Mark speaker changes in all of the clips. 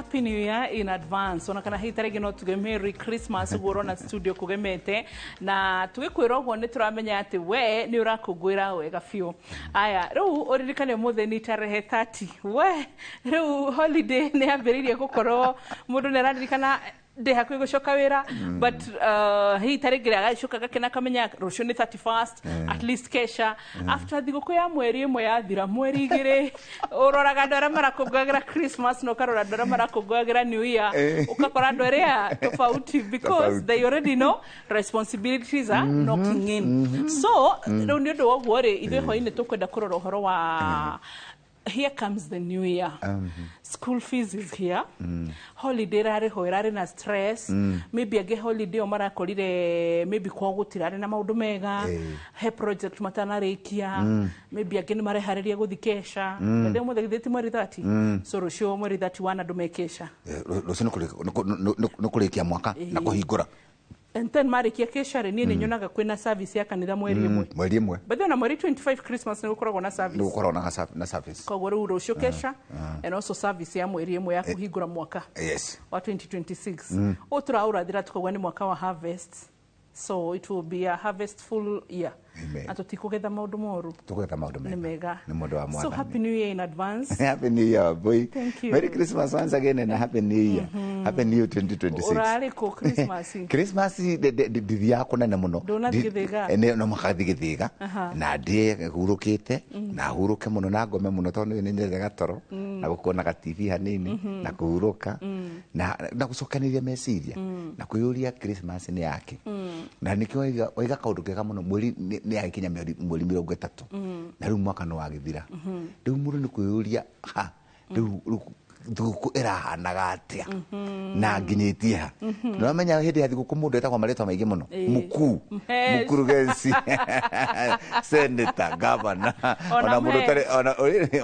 Speaker 1: Happy New Year in advance. Ona kana hitarege no tuge Merry Christmas goro na studio kugemete na tugikwira gwo ni turamenya ati we ni urakugwira wega fiu. Aya, riu oririkane muthe ni tarehe 30. We, riu holiday ni ambiririe gukorwo mundu ni araririkana de hakuye gushoka wira but hitarege agashoka gakena kamenya rucio ni 31st at least kesha after thiguku ya mweri imwe yathira mweri igire uroraga ndora marakugwagira Christmas no karora ndora marakugwagira New Year ukakora ndorea tofauti because they already know responsibilities are knocking in so ndo ndo wogore ithe hoine tukwenda kurora uhoro wa here comes the new year. School fees is here. Holiday rari hoirari na stress. Maybe age holiday omara kolire maybe kwa gutirari na maundu mega. He project matana rekia. Maybe age ni mare hariria guthikesha. Ndemo muthe githeti mweri 30. So rucio mweri 31 ndumekesha.
Speaker 2: Rucio no kurekia mwaka na kuhingura.
Speaker 1: And then marikia kesha re ni nyonaga kwina service ya kanitha mweri imwe.
Speaker 2: Mweri imwe.
Speaker 1: But then mweri 25 Christmas ni gukoragwo na service.
Speaker 2: Ni gukoragwo na service.
Speaker 1: Kwa rucio kesha and also service ya mweri imwe ya kuhingura mwaka.
Speaker 2: Yes.
Speaker 1: Wa 2026. Otura thira tukogwa ni mwaka wa harvest. So it will be a harvestful year.
Speaker 2: Amen.
Speaker 1: Atotikugetha maundu moru.
Speaker 2: Tukugetha maundu mega. Ni mundu wa mwathani.
Speaker 1: So happy new year in advance.
Speaker 2: Happy new year boy.
Speaker 1: Thank you.
Speaker 2: Merry Christmas once again and happy new year. Happy new year 2026.
Speaker 1: Urari ko Christmas.
Speaker 2: Christmas de yako na muno.
Speaker 1: Dona thigithiga.
Speaker 2: Ene no makathigithiga. Na de hurukite na huruke muno na ngome muno tondu ni nyega toro na gukona ka TV hanini na kuhuruka na gucokaniria meciria na kuyuria Christmas ni yake. Na nikio oiga kaundu kega muno mweri ni akinya mweri 30 na riu mwaka no wagithira riu mundu ni kuyuria ha riu thuku irahanaga atia na nginyitie ha no menya hindi ya thiguku mundu etagwa maritwa maingi muno mukurugenzi senator governor ona mundu tare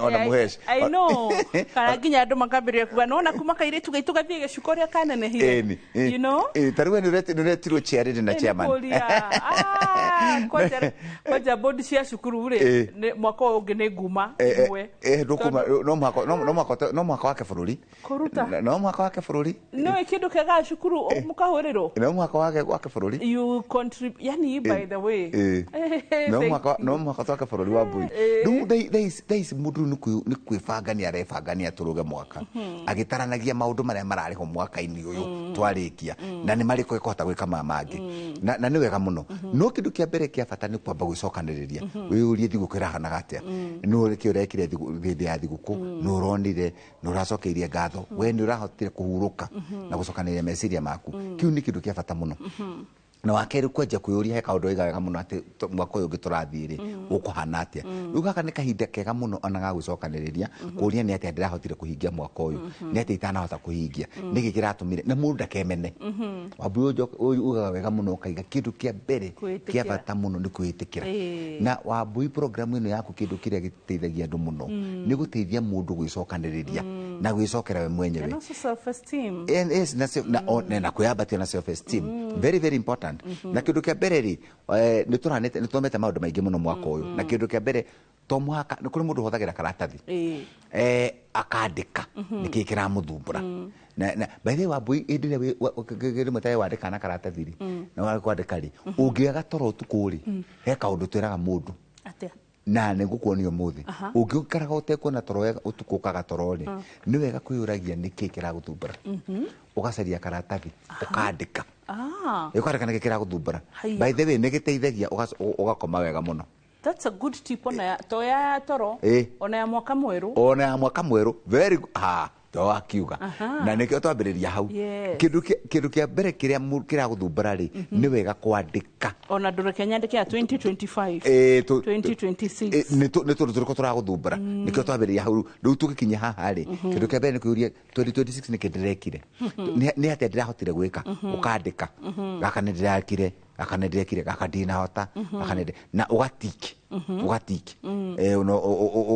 Speaker 2: ona muhesh
Speaker 1: I know kana nginya andu makabiria kuga no na kuma kaire tugaithie gicukoria kanene hiyo you know
Speaker 2: taruwe ni retiro chair na chairman
Speaker 1: koja board cia cukuru ri mwaka ungi ni nguma imwe
Speaker 2: no mwaka wake bururi
Speaker 1: kuruta
Speaker 2: no mwaka wake bururi
Speaker 1: no ikindu kega cukuru mukahuriro
Speaker 2: no mwaka wake bururi
Speaker 1: you contribute yani by the way
Speaker 2: no mwaka wake bururi wa bui there is mudu ni kwifangania arefangania turuge mwaka agitaranagia maundu maria marari ho mwaka-ini uyu twarikia na ni mariko ikota gwika mamangi na ni wega muno no kindu kia mbere kia bata ni kwamba gwicokaniriria wiurie thiguku irahanaga atia no reke urekire thigthi ya thiguku no ronire no racokeirie ngatho we ni urahotire kuhuruka na gucokaniria meciria maku kiu ni kindu kia bata muno na wakeru kwenja kuyuria he kaundu igaga muno ati mwaka uyu ngiturathire ukuhana atia riu gaka ni kahinda kega muno ona ga gwicokaniriria kuria ni ati ndirahotire kuhingia mwaka uyu ni ati itanahota kuhingia niki kiratumire na mundu ndakemene wabuyo ugaga wega muno kaiga kindu kia mbere kia bata muno ni kwitikira na wabui program ino yaku kindu kiria giteithagia andu muno ni guteithia mundu gwicokaniriria na gwicokera we mwenyewe
Speaker 1: and also self esteem
Speaker 2: yes na kuyambatia na self esteem very very important na kindu kia mbere ri ni turanete ni tumete maundu maingi muno mwaka uyu na kindu kia mbere to mwaka ni kuri mundu hothagira karatathi akandika niki kiramuthumbura na by the way wabui indire we mutaye wandika na karatathi ri na wakwandika ri ungiaga toro utuku ri he kaundu twiraga mundu
Speaker 1: atia
Speaker 2: na nigukuonio muthi ungikaraga utekuona toro wega utuku kaga torori ni wega kwiyuragia niki kiraguthumbura ugacaria karatathi ukandika ikareka niki kiraguthumbura by the way nigiteithagia ugakoma wega muno.
Speaker 1: That's a good tip ona toya toro ona ya mwaka mweru very to akiuga na nikio twambiriria hau kindu kia mbere kiria guthumbura ri ni wega kwandika ona ndureke nyandike ya 2025 2026
Speaker 2: ni turiko turaguthumbura nikio twambiriria hau riu tugikinya haha ri kindu kia mbere ni kuuria 2026 ni kindirekire ni ati ndirahotire gwika ukandika gaka ni ndirakire akanedirekire akadina hota akanede na ugatiki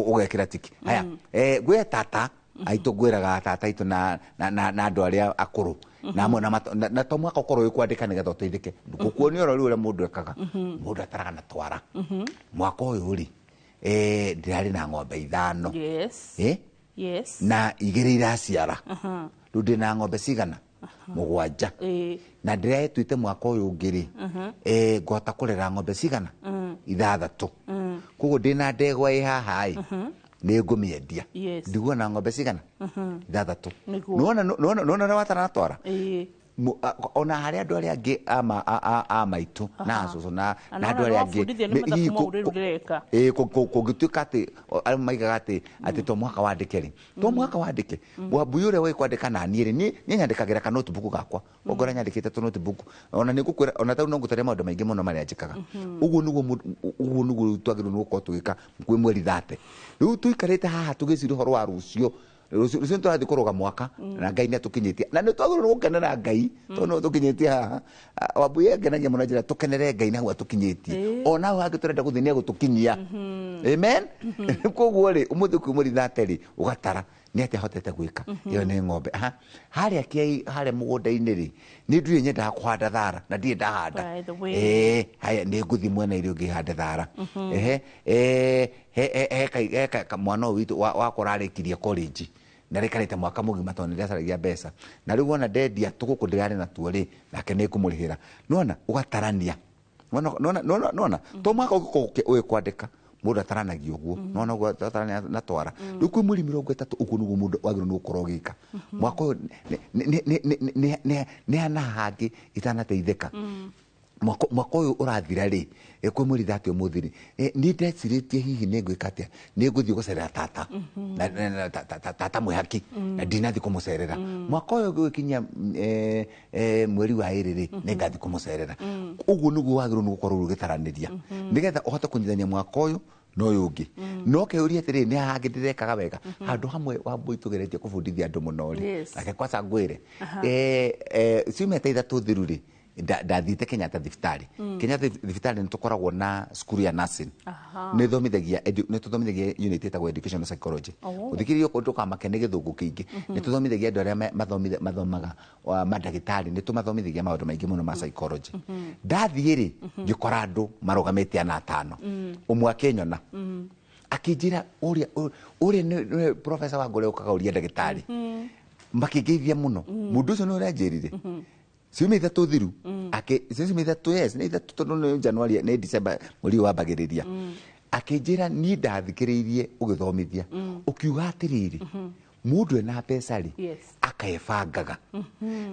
Speaker 2: ugekira tiki haya gwe tata aito gweraga tata ito na andu aria akuru na to mwaka ukoro ikwandika nigetha uteithike gukuonio ro uri mundu ekaga mundu ataraga na twara mwaka uyu ri ndirari na ng'ombe 5
Speaker 1: yes
Speaker 2: na igiri iraciara ndina ng'ombe cigana mugwanja na ndiretwite mwaka uyu ngiri ngota kurera ng'ombe cigana ithathatu koguo ndina ndegwa haha nĩ ngũmĩendia ndiguona ng'ombe cigana ithathatu nona watara twara ona harĩa andũ arĩa angĩ a maitũ na acũcũ na andũ arĩa angĩ kũngĩtuĩka atĩ arĩa maigaga atĩ to mwaka wandĩke rĩ to mwaka wandĩke Wambui ũrĩa wĩ kwandĩka na niĩ rĩ niĩ nyandĩkagĩra ka notebook gakwa ngora nyandĩkĩte tũ notebook ona nĩ ngũkwĩra ona tau no ngũtaria maũndũ maingĩ mũno marĩa njĩkaga ũguo nĩguo twagĩrĩirwo nĩ gũkorwo tũgĩka kwĩ mweri 30 rĩu tũikarĩte haha tũgĩcira ũhoro wa rũciũ rũciũ tũrathiĩ kũrũga mwaka na Ngai nĩatũkinyĩtie na nĩ twagĩrĩirwo gũkenera Ngai tondũ tũkinyĩtie haha Wambui ngenagia mũno njĩra tũkenere Ngai na hau atũkinyĩtie ona hau hangĩ tũrenda gũthiĩ nĩegũtũkinyia amen koguo rĩ ũmũthĩ kwĩ mweri 30 rĩ ũgatara nĩ atĩ ahotete gwĩka ĩyo nĩ ng'ombe harĩa mũgũnda-inĩ rĩ nĩ ndirĩ nyendaga kũhanda thara na ndirĩ ndahanda haya nĩ ngũthiĩ mwena ĩrĩa ũngĩ hande thara he mwana ũyũ witũ wakwa ũrarĩkirie college na rĩkarĩte mwaka mũgima tondũ nĩndĩracaragia mbeca na rĩu wona ndendia tũgũkũ ndĩrarĩ natuo rĩ nake nĩngũmũrĩhĩra nona ũgatarania nona to mwaka ũyũ kwandĩka mũndũ ataranagio ũguo nona ũguo atarania na twara rĩu kwĩ mweri 30 ũguo nĩguo mũndũ wagĩrĩirwo nĩ gũkorwo ũgĩka mwaka ũyũ nĩ hana hangĩ itanateithĩka mwaka ũyũ ũrathira rĩ kwĩ mweri 30 ũmũthĩ rĩ nĩ ndecirĩtie hihi nĩ ngwĩka atĩa nĩ ngũthiĩ gũcerera tata mwĩhaki na ndinathiĩ kũmũcerera mwaka ũyũ ũgĩkinyia mweri wa 2 rĩ nĩ ngathiĩ kũmũcerera ũguo nĩguo wagĩrĩirwo nĩ gũkorwo ũgĩtaranĩria nĩgetha ũhote kũnyithania mwaka ũyũ n'ũyũ ũngĩ no kĩũria atĩrĩ nĩ hangĩ ndĩrekaga wega handũ hamwe Wambui tũgeretie kũbundithia andũ mũno rĩ nake kwaca ngwĩre ciumia ta 3 thiru rĩ ndathiĩte Kenyatta thibitarĩ Kenyatta thibitarĩ nĩ tũkoragwo na cukuru ya nursing nĩ tũthomithagia unit ĩtagwo educational psychology ũthikĩrĩrie kũndũ kamake nĩ gĩthũngũ kĩingĩ nĩ tũthomithagia andũ arĩa mathomaga mandagĩtarĩ nĩ tũmathomithagia maũndũ maingĩ mũno ma psychology ndathiĩ rĩ ngĩkora andũ marũgamĩte ana 5 ũmwe akĩnyona akĩnjĩra ũrĩa nĩ professor Wangũrĩ ũkaga ũria ndagĩtarĩ makĩngeithia mũno mũndũ ũcio nĩ ũranjĩrire ciumia 3 thiru ciumia 3 yes nĩ 3 tondũ nĩ January nĩ December mweri wambagĩrĩria akĩnjĩra niĩ ndathikĩrĩirie ũgĩthomithia ũkiuga atĩrĩrĩ mũndũ ena mbeca rĩ akaebangaga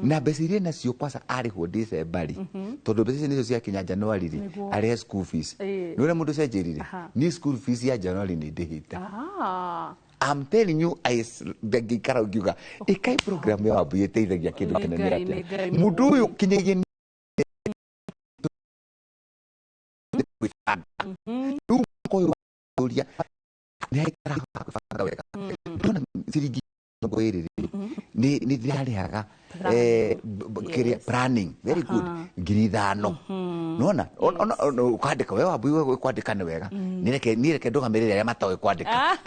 Speaker 2: na mbeca iria nacio kwaca arĩhwo December rĩ tondũ mbeca icio nĩcio ciakinya January rĩ arĩhe school fees nĩ ũrĩa mũndũ cenjĩrire niĩ school fees ya January nĩ ndĩhĩte I'm telling you ngĩikara ngiuga ĩkai program ya Wambui ĩteithagia kĩndũ kĩnene atĩa mũndũ ũyũ kinyagia rĩu koyo ũria nĩ aikara banga wega ndona ciringi 20 nĩ ndĩrarĩhaga planning very good 5,000 nona ukandĩka we Wambui kwandĩka nĩ wega niĩ reke ndũgamĩrĩre arĩa matoĩ kwandĩka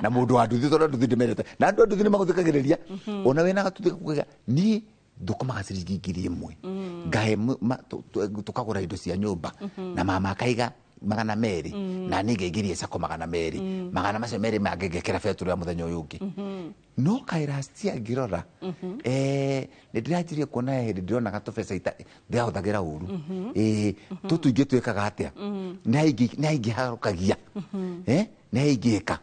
Speaker 2: na mũndũ wa nduthi tondũ nduthi ndĩmendete na andũ a nduthi nĩ magũthikagĩrĩria ona wĩna gatuthi kuga niĩ ndũkomaga ciringi 1,000 ngahe tũkagũra indo cia nyũmba na mama akaiga 200 na niĩ ngaingĩria sako 200 magana macio merĩ mangĩngĩkĩra betũrũ ya mũthenya ũyũ ũngĩ no kairastia ngĩrora nĩ ndĩranjirie kuona hĩndĩ ndĩronaga tũbeca ndĩrahũthagĩra ũru tũingĩ twĩkaga atĩa nĩ aingĩharũkagia nĩ aingĩka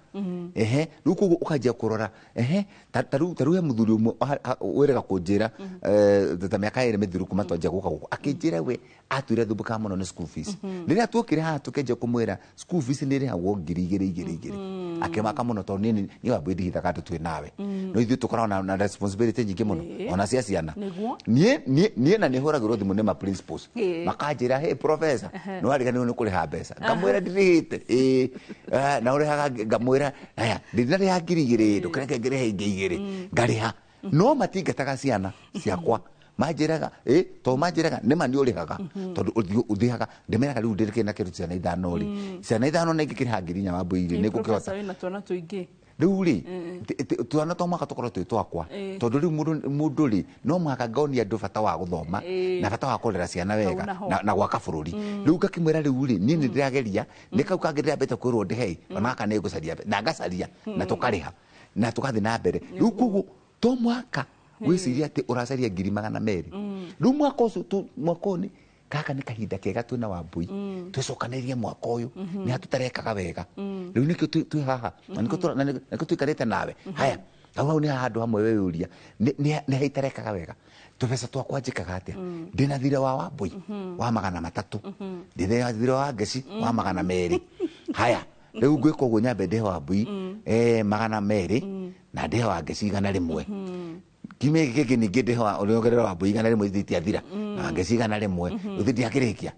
Speaker 2: rĩu koguo ũkanjia kũrora tarĩu he mũthuri ũmwe wĩrega kũnjĩra ta mĩaka 2 mĩthiru kuma twanjia gũka gũkũ akĩnjĩra we atwĩre thumbũkaga mũno nĩ school fees rĩrĩa tuokire haha tũkenjia kũmwĩra school fees nĩ ĩrĩhagwo 2,200 akĩmaka mũno tondũ niĩ Wambui ndihithaga andũ twĩ nawe no ithuĩ tũkoragwo na responsibility nyingĩ mũno ona cia ciana niĩ na nĩ hũragĩrwo thimũ nĩ ma principals makanjĩra hey professor nĩ wariganĩrwo nĩ kũrĩha mbeca ngamwĩra ndirĩhĩte na ũrĩhaga ngamwĩra aya ndĩrarĩha 2,000 ndũkĩreke ngĩrĩhe 2,000 ngarĩha no matingataga ciana ciakwa manjĩraga to manjĩraga nĩma nĩ ũrĩhaga tondũ ũthiaga ndĩmeraga rĩu ndĩrĩkĩ na kĩrũ ciana 5 rĩ ciana 5 na ingĩkĩrĩha 4,000 Wambui rĩ nĩngũkĩhota rĩu rĩ twana to mwaka tũkorwo twĩ twakwa tondũ rĩu mũndũ rĩ no mwaka ngaonia andũ bata wa gũthoma na bata wa kũrera ciana wega na gwaka bũrũri rĩu ngakĩmwĩra rĩu rĩ niĩ nĩ ndĩrageria nĩ kau kangĩ ndĩrambĩte kwĩrwo ndĩhei ona gaka nĩ ngũcaria na ngacaria na tũkarĩha na tũgathiĩ na mbere rĩu koguo to mwaka gwiciria ati uracaria 200,000 riu mwaka ucio mwakoni kaka ni kahinda kega twina Wambui twicokaniririe mwaka uyu ni hatutarekaga wega riu nikio twi haha niko twikarite nawe haya au ni handu hamwe we uria ni haitarekaga wega tubesa twakwa njikaga atia ndina thira wa Wambui wa 300 ndina thira wa Ngeci wa 200 haya riu ngwika uguo nyambe ndehe Wambui 200 na ndehe wa Ngeci 100 kime giki ningi ndehe uriongerera Wambui 100 thitia thira na Ngeci 100 uthitia kirikia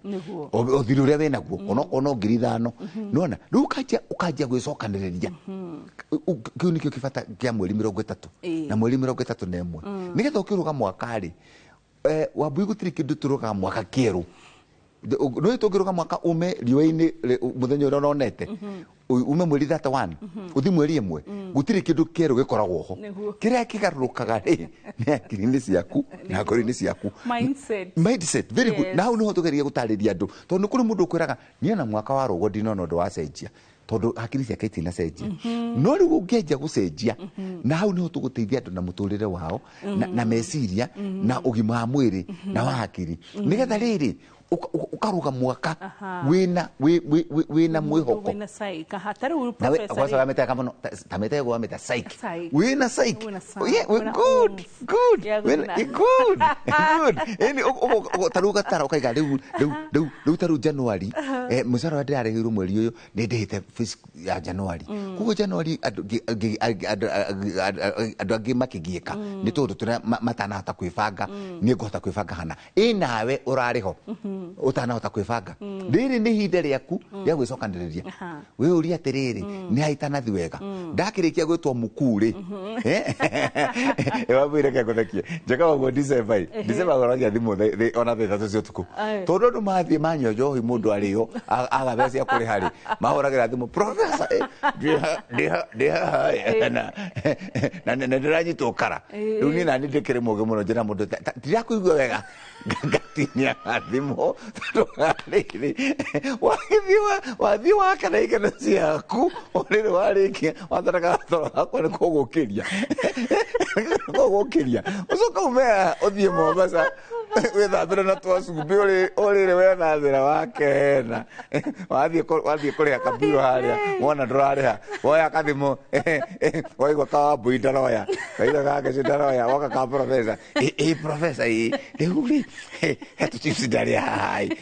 Speaker 2: uthira uria wina guo ono 5,000 nona riu ukajia gwicokaniriria kiu nikio kibata kia mweri 30 na mweri 31 nigetha ukiruga mwaka ri Wambui gutiri kindu turuga mwaka kieru no tugiruga mwaka ume riwa-ini muthenya uria onete ume mweri 31 uthi mweri 1 gutiri kindu kieru gikoragwo ho kiria kigarukaga ri ni akiri-ini ciaku na ngoro-ini ciaku mindset very good now no tugeria gutariria andu tondu kuri mundu kwiraga niona mwaka wa rogo ndinona ndu wa cenjia tondu hakiri ciake itina cenjia no riu ungeja gucenjia na hau niho tuguteithia andu na muturire wao na meciria na ugima wa mwiri na wa hakiri nigetha riri ukaruga mwaka wina mwihoko
Speaker 1: wina saika hatari uru professor
Speaker 2: kwa sababu meta kama tameta go meta saiki wina saiki yeah good good eni taruga tara ukaiga riu taru January musara wa ndare hiru mweri uyu ni ndihite ya January kugo January andu angi makigieka ni tondu tuna matana hata kwibanga ni ngota kwibanga hana nawe urariho utanahota kwibanga riri ni hinde riaku ya gwicokaniriria we uria atiriri ni haitana thi wega ndakirikia gwitwo mukuri wabwire kekothekie njaka wa December goragia thimu ona the 3 cio tondu ndu mathie manyo njohi mundu ario agabeci akuri hari mahuragira thimu professor na ndiranyitwo kara riu ni nani ndikire muge muno njira mundu ndirakuigua wega ngatinia thimu riri wathi wakana ikana ciaku oriri warikia watharaga toro hakwa ni kugukiria ucoka umea uthie Mombasa withambire na twacumbi urire wethathira wakena wathie kuria kabiro haria wona ndurariha woya kathimu waigua ka Wambui ndaroya kaitha gake ndaroya waka ka professor professor riu hetu chips ndari hai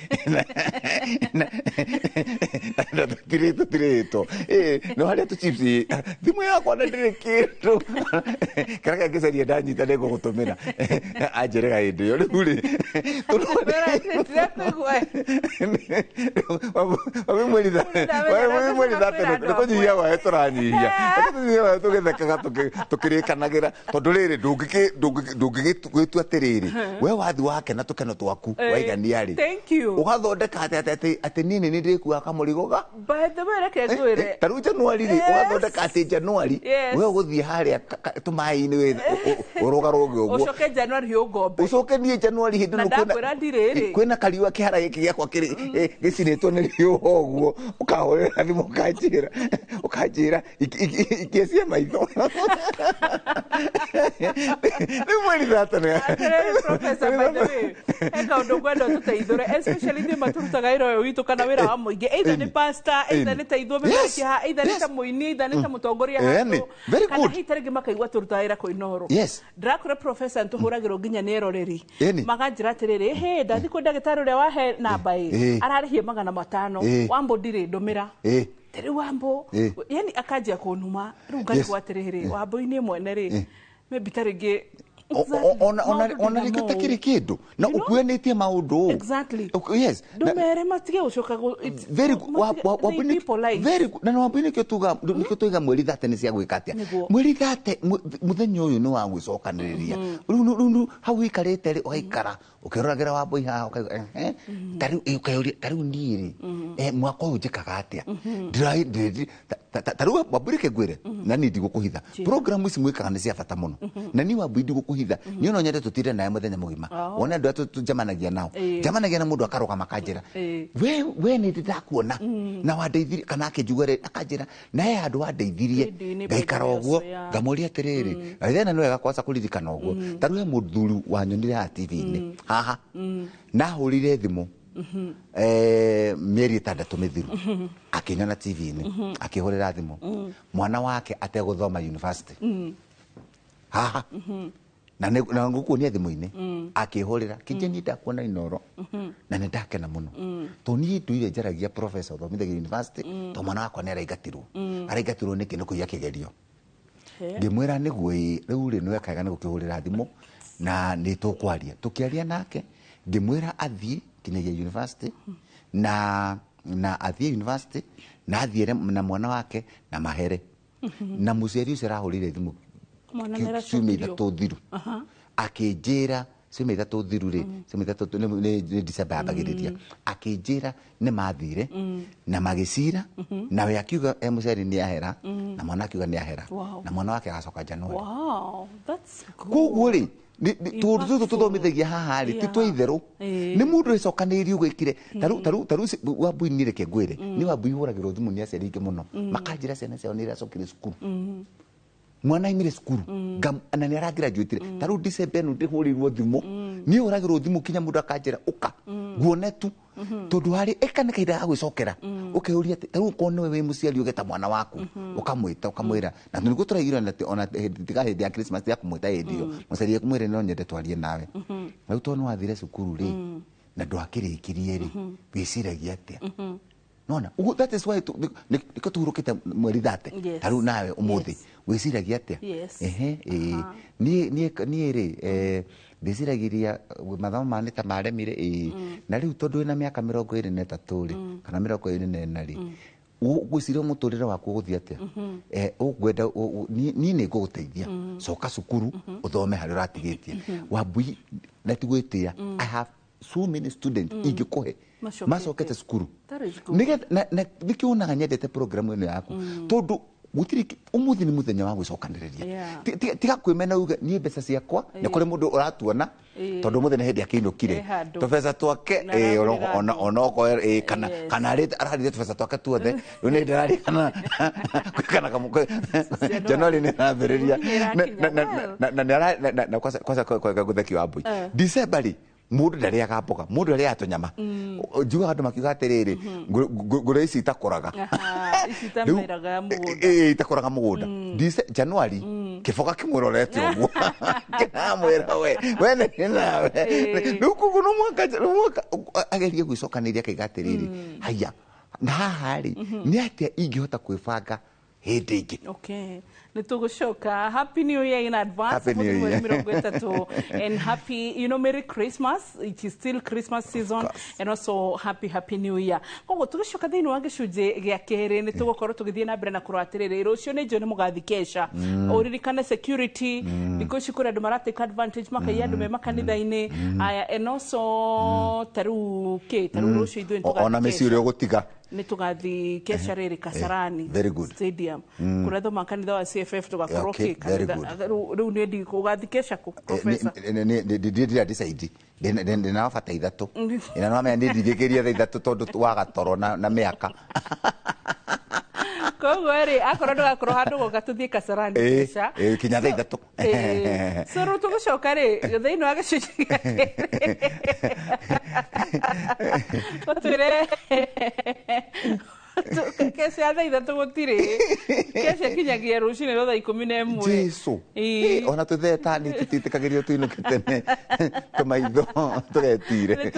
Speaker 2: na tirito no haria tu chips thimu yakwa na ndiri kindu karaka ngicaria ndanyita ndego gutumira anjerega hindi yo riu ri mweri thate nikunyihia wae turanyihia tugithekaga tukirikanagira tondu riri ndungigwitua atiriri we wathi wakena tukeno twaku waigania ri ugathondeka ati nini ni ndikuaga kamurigo ga taru Januari ri ugathondeka ati Januari we uguthie haria tumai-ini we urugaruge uguo
Speaker 1: ucoke Januari ugombe
Speaker 2: ucoke nie Januari hindi kwina kariwa kihara giki giakwa giciritwo ni riuho uguo ukahurira thimu ukanjira ikiecia maitho ni mweri thatane
Speaker 1: professor by the way eka undu gwenda tuteithore especially ni maturutaga iro witu kana wira wa muingi either ni pastor either ni teithwo mekiha either ni ta muini either ni ta mutongoria handu kana hitarigi makaigwa turutaga ira koinoro ndrakore professor ntuhuragiro nginya ni eroreri maganjira atiriri he ndathi ku ndagitari uria wahe namba ararihie 500 Wambo ndiri ndumira tiri Wambo yani akajia kunuma riu ngari gwatiriri Wambui-ini mwene ri maybe taringi ona rikata kiri kindu na ukuenitie maundu yes ndumere matige ucoka
Speaker 2: very na Wambui-ini nikio tuiga mweri 30 ni cia gwika atia mweri 30 muthenya uyu ni wa gwicokaniriria riu hau ikarite ri ugaikara ukiroragira Wambui haha ukaiga tariu niiri mwaka uyu njikaga atia taru waburike gwire na ni ndigukuhitha program ici mwikaga ni cia bata muno na ni wabu ndigukuhitha ni ono nyende tutire naye muthenya mugima wona ndu tujamanagia nao jamanagia na mundu akaroga makanjira we ni ndirakuona na wandeithirie kana akijugare akanjira naye andu wandeithirie ngaikara uguo ngamuria atiriri thena no egakwaca kuririkana uguo taru he muthuru wanyonire ha TV-ini haha nahurire thimu mieri 6 mithiru akinyona TV-ini akihurira thimu mwana wake ateguthoma university haha na ngukuonia thimu-ini akihurira kijeni ndakuona inoro na ndakena muno to ni nduire njaragia professor thomithagia university to mwana wakwa ni araigatirwo niki ni kuiya kigerio ngimwira niguo riu ri no ekaga ni gukihurira thimu na ni tukwaria tukiaria nake ngimwira athie kinyagia university na athie university na athiere na mwana wake na mahere na muciari ucio arahurire thimu ciumia 3 thiru akinjira ciumia 3 thiru ri ciumia 3 ni December yambagiriria akinjira ni mathire na magicira na we akiuga muciari ni ahera na mwana akiuga ni ahera na mwana wake agacoka January.
Speaker 1: Wow, that's good.
Speaker 2: Koguo ri tu tuthomithagia haha ri ti twaitherũ ni mundu icokanirie gwikire taru wabuinire ke ngwire ni wabuihuragirwo thimu ni aciari ingi muno makanjira ciana ciao ni iracokire cukuru mwana imire cukuru na ni aragraduate taru December no ndihurirwo thimu ni uragirwo thimu kinya mundu akanjira uka guone tu tondu hari ekane kaida agwicokera ukeuria taru kone we muciari ugeta mwana waku ukamwita ukamwira na niguo turaigirwo na ona tiga hindi ya Christmas ya kumwita hindio muciari kumwira no nyende twarie nawe na utono wathire cukuru ri na ndwakirikirie ri wiciragia atia nona that is why niko tuhurukite mweri 30 taru nawe umuthi wiciragia atia ni ri ndiciragiria mathomo mane ta maremire na riu tondu na miaka 23 ri kana 24 ri ugwicira muturire waku guthia atia ugwenda ni nguguteithia coka cukuru uthome hari uratigitie wabui na tigwitia I have so many students ingikuhe macokete cukuru na thikiunaga nyendete programu ino yaku tondu gutiri umuthi ni muthenya wa gwicokaniriria tiga kwimena uga ni mbeca ciakwa ni kuri mundu uratuona tondu muthenya hindi akinukire tubeza twake ona ko kana ararire tubeza twake tuothe ni ndirari kana January ni nambiriria na kwasa gutheki wa mbui December mundu ndari agapoka mundu ndari atunyama njuga andu makiuga atiriri ngure ici itakuraga itakuraga mugunda January kifoka kimurorete uguo kinamwira we ni nawe nukugu no mwaka agerie gwicokaniria kigatiriri haya na hari ni atia ingihota kwibanga hindi ingi.
Speaker 1: Okay. Nitugucoka. Happy New Year in advance.
Speaker 2: Happy New Year.
Speaker 1: And happy, Merry Christmas. It is still Christmas season. And also happy New Year. Koguo tugicoka thiini wa gicunji gia keri ni tugukorwo tugithie na mbere na kuroatiriri rucio ni njoni mugathikesha uririkane security because kuri andu maratake advantage makaiya andu me makanitha-ini aya and also taru rucio ithuĩ tugathikesha
Speaker 2: ona meciuri gutiga
Speaker 1: ni tugathi kesha riri Kasarani Stadium kuretho makanitha wa CFF tugakorwo kanitha riu ni ndi kugathikesha ku professor ndi decide ndina bata ithatu ina no ame ndi ndigikiria ithatu tondu wagatoro na miaka koguo ri akorwo ndugakorwo handu goka tuthie Kasarani kesha
Speaker 2: kinya ithatu
Speaker 1: so ru tugucoka ri thiini wa gicunji otwire kesha thaa ithatu gutiri kesha kinyagia rucini rwa thaa 11
Speaker 2: Jesu ona tutheta ni tutitikagirio tuinukitene tumaitho tugetire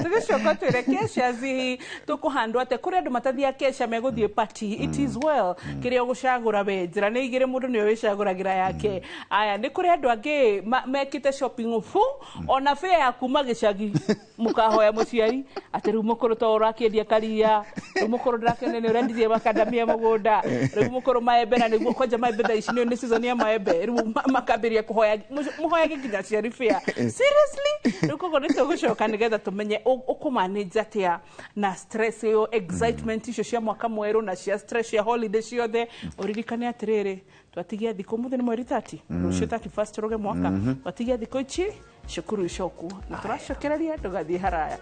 Speaker 1: tugucoka twire kesha zi tukuhandwa ate kuri andu matathia kesha meguthie party it is well kiria gucagura we njira ni igire mundu ni wicaguragira yake aya ni kuri andu angi mekite shopping fu ona fair ya kuma gicagi mukahoya muciari ati ru mukuru to urakiendia karia umukoro drake ne urendiye bakadamia mugoda umukoro maembe na niguo koja maembe tha ici ni season ya maembe riu makabiria kuhoya muhoya ginya ciarifia seriously ruko ni tugucoka nigetha tumenye ukumanage atia na stress yo excitement icio cia mwaka mweru na cia stress ya holiday ciothe uririkane atiriri twatigia thiko mutheni mweri 30 rucio 31 turoge mwaka twatigia thiko ici shukuru ishoku na turashokereria tugathie haraya.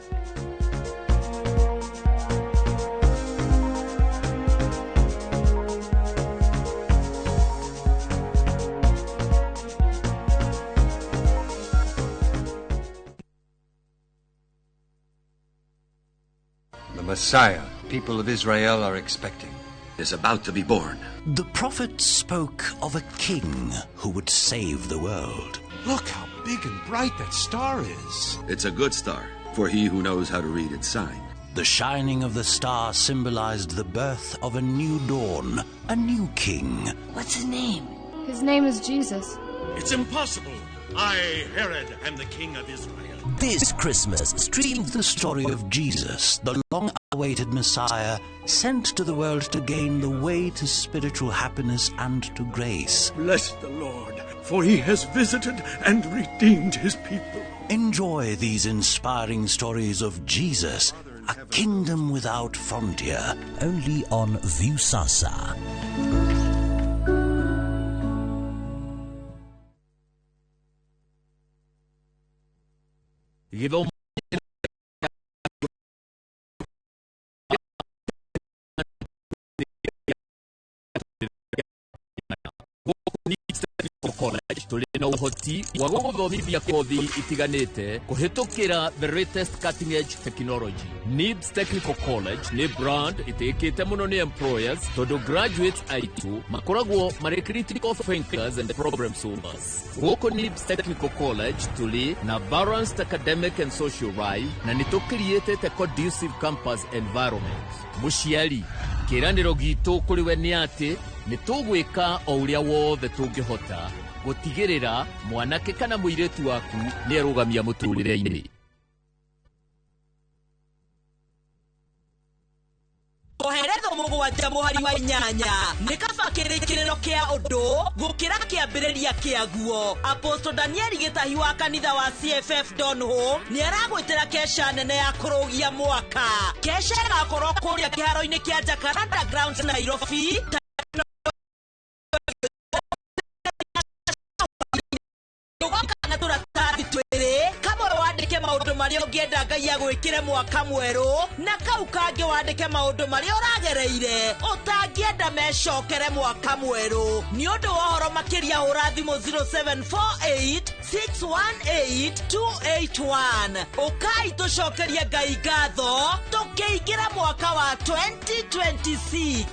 Speaker 3: The Messiah, people of Israel are expecting, is about to be born.
Speaker 4: The prophet spoke of a king who would save the world.
Speaker 5: Look how big and bright that star is.
Speaker 6: It's a good star for he who knows how to read its sign.
Speaker 4: The shining of the star symbolized the birth of a new dawn, a new king.
Speaker 7: What's his name?
Speaker 8: His name is Jesus.
Speaker 5: It's impossible. I, Herod, am the king of Israel.
Speaker 4: This Christmas, stream the story of Jesus, the long-awaited Messiah, sent to the world to gain the way to spiritual happiness and to grace.
Speaker 5: Bless the Lord, for he has visited and redeemed his people.
Speaker 4: Enjoy these inspiring stories of Jesus, a kingdom without frontier, only on Viusasa.
Speaker 9: College tulina uhoti wa guthomithia kothi itiganite kuhitukira the latest cutting edge technology. NIBS Technical College ni brand itikite muno ni employers todo graduates aitu makoragwo mari critical thinkers and problem solvers. Huko NIBS Technical College tuli na balanced academic and social life na nitokiriete a conducive campus environment. Mushiari kiraniro gitu kuriwe ni ati nitugwika o uria wothe tungihota gutigirira mwanake kana muiretu waku ni arugamia muturire-ini.
Speaker 7: Oheretho mugwanja muhari wa inyanya nikaba kirikiriro kia undu gukira kiambiriria kiaguo. Apostle Daniel Gitahi wa kanitha wa CFF Donholm ni aragwitira kesha nene ya kurugia mwaka. Kesha gakorwo kuria kiharo-ini kia Jacaranda Grounds Nairobi. Kana turatari twere kamwe wandike maundu mari ungienda Ngai agwikire mwaka mweru na kau kange wandike maundu mari uragereire utangienda mecokere mwaka mweru. Ni undu wa horo makiria hura thimu 0748618281 ukai tucokerie Ngai ngatho tukiingira mwaka wa 2026.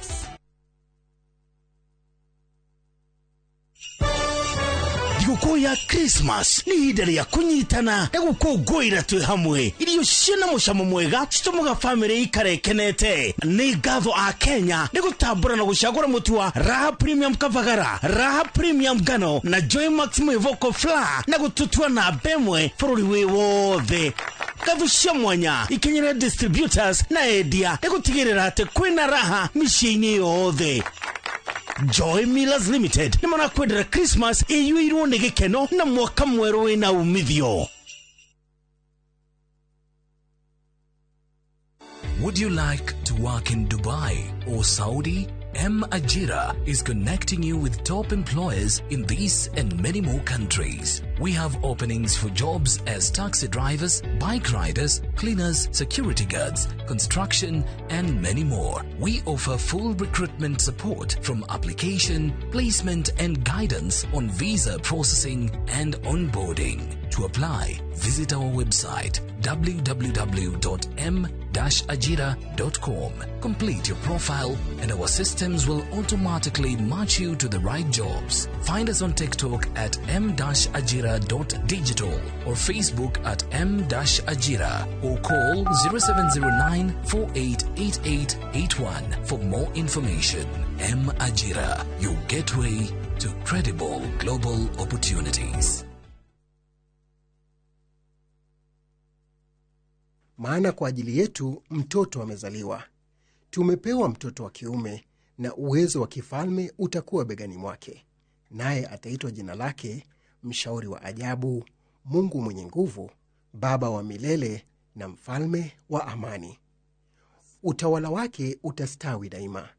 Speaker 10: Thigũkũ ya Christmas ni ihinda rĩa kũnyitana na gũkũngũĩra twĩ hamwe. Irio ciĩna mũcamo mwega citũmaga family ikare ikenete. Nĩ ngatho a Kenya nĩ gũtambũra na gũcagũra mũtu wa Raha Premium Kavagara, Raha Premium Ngano na Joy Maximo Vocal Flour na gũtũtua na bemwe bũrũri wĩ wothe. Ngatho cia mwanya ikenyere distributors na endia nĩ gũtigĩrĩra atĩ kwĩna raha mĩciĩ-inĩ yothe. Joy Millers Limited ni mwana kwendera Christmas iyuirwo ni gikeno na mwaka mweru wina umithio.
Speaker 11: Would you like to work in Dubai or Saudi? M Ajira is connecting you with top employers in these and many more countries. We have openings for jobs as taxi drivers, bike riders, cleaners, security guards, construction, and many more. We offer full recruitment support from application, placement, and guidance on visa processing and onboarding. To apply, visit our website www.m-ajira.com. Complete your profile and our systems will automatically match you to the right jobs. Find us on TikTok at m-ajira.digital or Facebook at m-ajira or call 0709-488881 for more information. M-Ajira, your gateway to credible global opportunities.
Speaker 12: Maana kwa ajili yetu mtoto amezaliwa. Tumepewa mtoto wa kiume na uwezo wa kifalme utakuwa begani mwake. Naye ataitwa jina lake Mshauri wa Ajabu, Mungu Mwenye Nguvu, Baba wa Milele na Mfalme wa Amani. Utawala wake utastawi daima.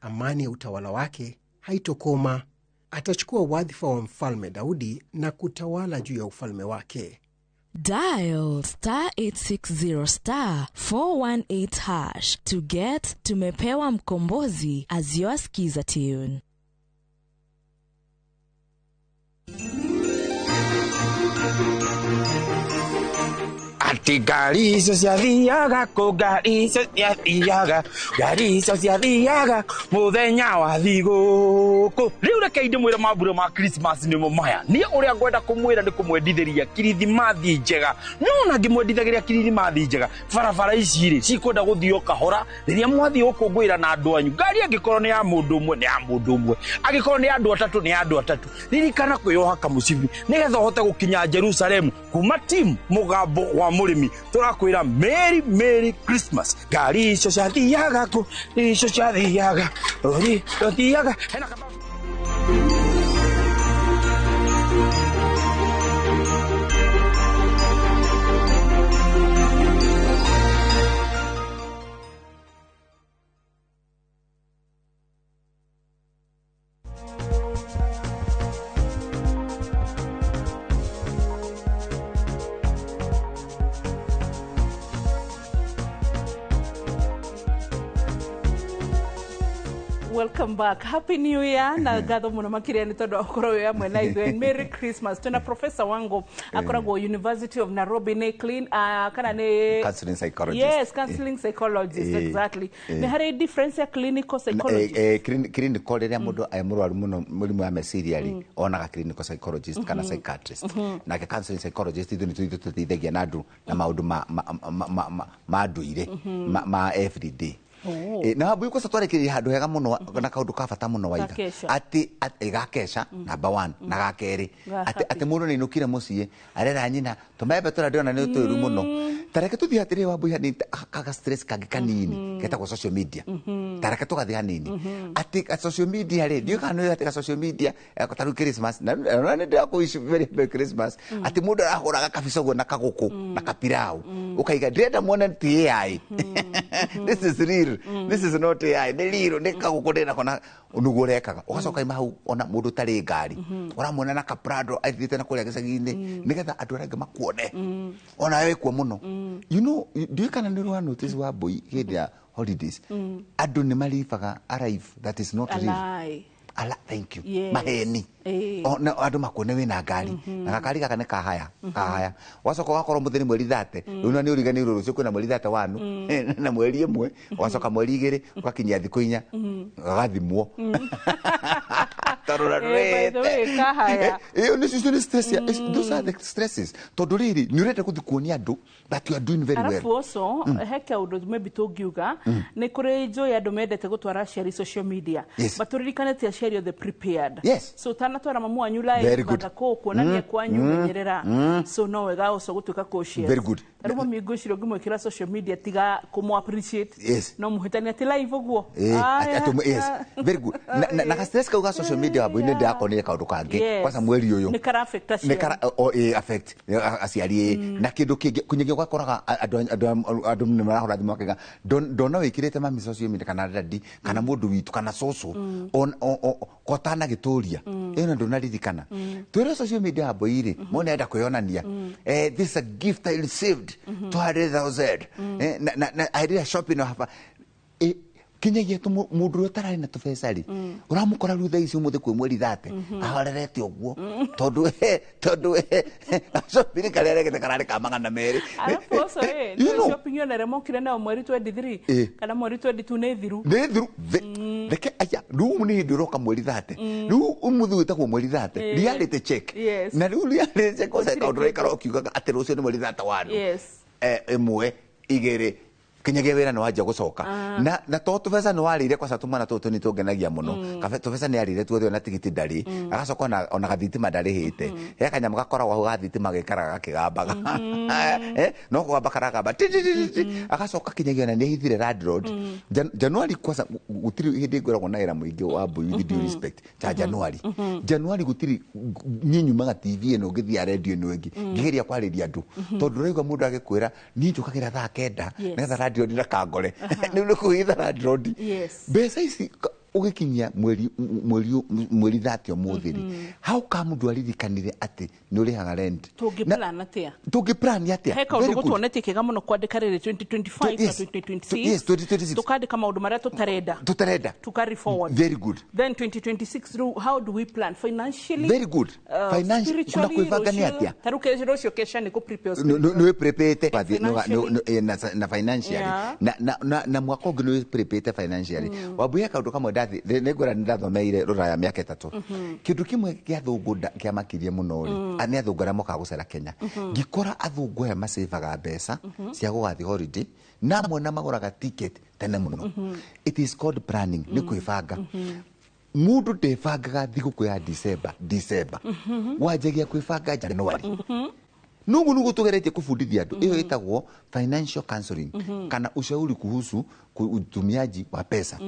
Speaker 12: Amani ya utawala wake haitokoma. Atachukua wadhifa wa Mfalme Daudi na kutawala juu ya ufalme wake.
Speaker 13: Dial *860 *418# to get Tumepewa Mkombozi as your skiza tune.
Speaker 14: Ati gari icio ciathiaga kũ, ngari icio ciathiaga, ngari icio ciathiaga mũthenya wa thigũkũ. Rĩu reke ndĩmwĩre mambura ma Christmas nĩmo maya. Niĩ ũrĩa ngwenda kũmwĩra nĩ kũmwendithĩria kirithimathi njega. No ngĩmwendithagĩria kirithimathi njega, barabara ici rĩ cikwenda gũthio kahora rĩrĩa mwathiĩ gũkũngũĩra na andũ anyu. Ngari angĩkorwo nĩ ya mũndũ ũmwe nĩ ya mũndũ ũmwe, angĩkorwo nĩ andũ atatũ nĩ andũ atatũ. Ririkana kwĩyoha kamũcibi nĩgetha ũhote gũkinya Jerusalemu. Kuma team Mũgambo wa Mũrĩmi tũrakwĩra Merry Christmas. Ngari icio ciathiaga kũ, icio ciathiaga rori ciathiaga hena kaba.
Speaker 1: Welcome back. Happy New Year. Na gatho muno makiria ni tondu akoro ya mwena ithu. Merry Christmas. Tuna professor wangu akoragwo University of Nairobi ne clean kana ne
Speaker 2: counseling psychologist.
Speaker 1: Yes, counseling psychologist exactly. Ne hari difference ya clinical psychologist.
Speaker 2: Clinical ria mundu ayamurwaru muno murimu wa meciria ri onaga clinical psychologist kana psychiatrist. Na ke counseling psychologist ithu ni tutithagia na andu na maundu ma nduire ma everyday. Na habu yuko satware kiri handu hega muno na kaundu ka bata muno waiga ati gakesha number 1 na gakeri ati mundu ni nukire mucie arera nyina tumebe tura ndiona ni uturu muno tareke tuthi hatire wa buya ni kaga stress kage kanini keta ko social media tareke tugathi hanini ati social media re dio kana ati social media ko Christmas na ndio ko wish very happy Christmas ati mundu ahora kabicogo na kaguku na kapirau ukaiga ndenda muone ti AI this is real. This is not AI. Neliro neka gukodena kona unugorekaga. Ugacoka imau ona mundu tari ngari. Uramona na kaprado aithite na kuria gicagini nigetha andu aranga makuone. Ona wewe kwa muno. You know, do you can notice wa boy here holidays. Andu ni malifaga arrive that is not real. Thank you. Yes. Maheni. Na andu makuone we na ngari. Na gakari gaka ne kahaya. Kahaya. Wacoka wakoro mutheni mweri 30. Una ni uriganirwo rucio kwina mweri 31 na mweri 1 wacoka mweri 2 ugakinyia thikũ 4 gagathimwo. Tarora rete. Kahaya. Ni stress. Those are the stresses. Tondu riri ni urete kuthikuonia andu that you are doing very well.
Speaker 1: Arafu also heke undu maybe tungiuga ni kuri joy andu mendete gutwara share social media. But ririkane share the prepared.
Speaker 2: Yes.
Speaker 1: So tana twara mamu anyu live bata ko kuonania kwanyu menyerera. So no wega also gutuka ko share.
Speaker 2: Very good.
Speaker 1: Arimo migo shiro gimwekira social media tiga kumu appreciate.
Speaker 2: Yes.
Speaker 1: No muhetani ati live oguo.
Speaker 2: Yes. Very good. Na ka stress ka uga social media abo ine ndia konire kaundu kangi kwa Samuel uyu.
Speaker 1: Ni kara affect ashia.
Speaker 2: Ni kara affect asiari na kindu kingi kunyege gwakoraga andu ni marahora thimu akiga ndona wikirite mami social media kana dadi kana mundu witu kana soso kotana gituria eno ndona ririkana twire social media abo iri mone enda kuyonania this is a gift I received 200,000 I did a shopping hapa kinyagia tu mundu utarari na tubecari uramukora rutha ici umuthe kwi mweri 30 ahorerete oguo tondu shopping karere gete karare kamangana meri
Speaker 1: arapo shopping yo nere mokire na mweri 23 kana mweri 22 ne thiru reke aya ru ni ndiroka mweri 30 ru umuthu witagwo mweri 30 reality check na ru reality check ko se kaundu ikaro kiuga ati rucio ni mweri 31 emwe igere
Speaker 2: kinyagia wira no wajia gucoka na to tubesa no warire kwa sababu mwana toto ni tungenagia muno kabe tubesa ni arire tuothe na tigiti ndari agacoka ona gathitima ndari hite he kanyama gakora wa gathitima gekaraga kigambaga no kwa bakaraga ba agacoka kinyagia na ni hithire rad road January kwa gutiri hindi ngoragwo na era muingi wa Mbui with due respect cha January gutiri nyinyu maga TV no ngithia radio no ingi ngigeria kwariria andu tondu raiga mundu agikwira ni njukagira thaa 9 netha radio ndira kangore ni kuhitha radio mbeca ici ugikinyia mweri thati omuthiri how come ndu aririkanire ati ni urihaga rent tugiplan atia
Speaker 1: heka undu gutuonete kega muno kwandika riri 2025 na 2026
Speaker 2: yes 2026
Speaker 1: tukandika maundu maria tutarenda to carry forward
Speaker 2: very good
Speaker 1: then 2026 how do we plan financially
Speaker 2: very good financially kuna kuivagania atia
Speaker 1: taruke rocio kesha ni ku prepare
Speaker 2: no prepare na financially na mwaka ungi no prepare financially wabuya kaundu kamwe ndathi negora ndathomeire ruraya miaka 3 kindu kimwe kia thungu kia makirie muno ri ani athungara moka gucera Kenya ngikora athungu aya masevaga mbeca cia gugathi holiday na mwana maguraga ticket tene muno it is called planning ni kwibanga mundu ndebangaga thiguku ya December wanjagia kwibanga January nugu tugeretie kufundithia andu iyo itagwo financial counseling kana ushauri kuhusu utumiaji wa pesa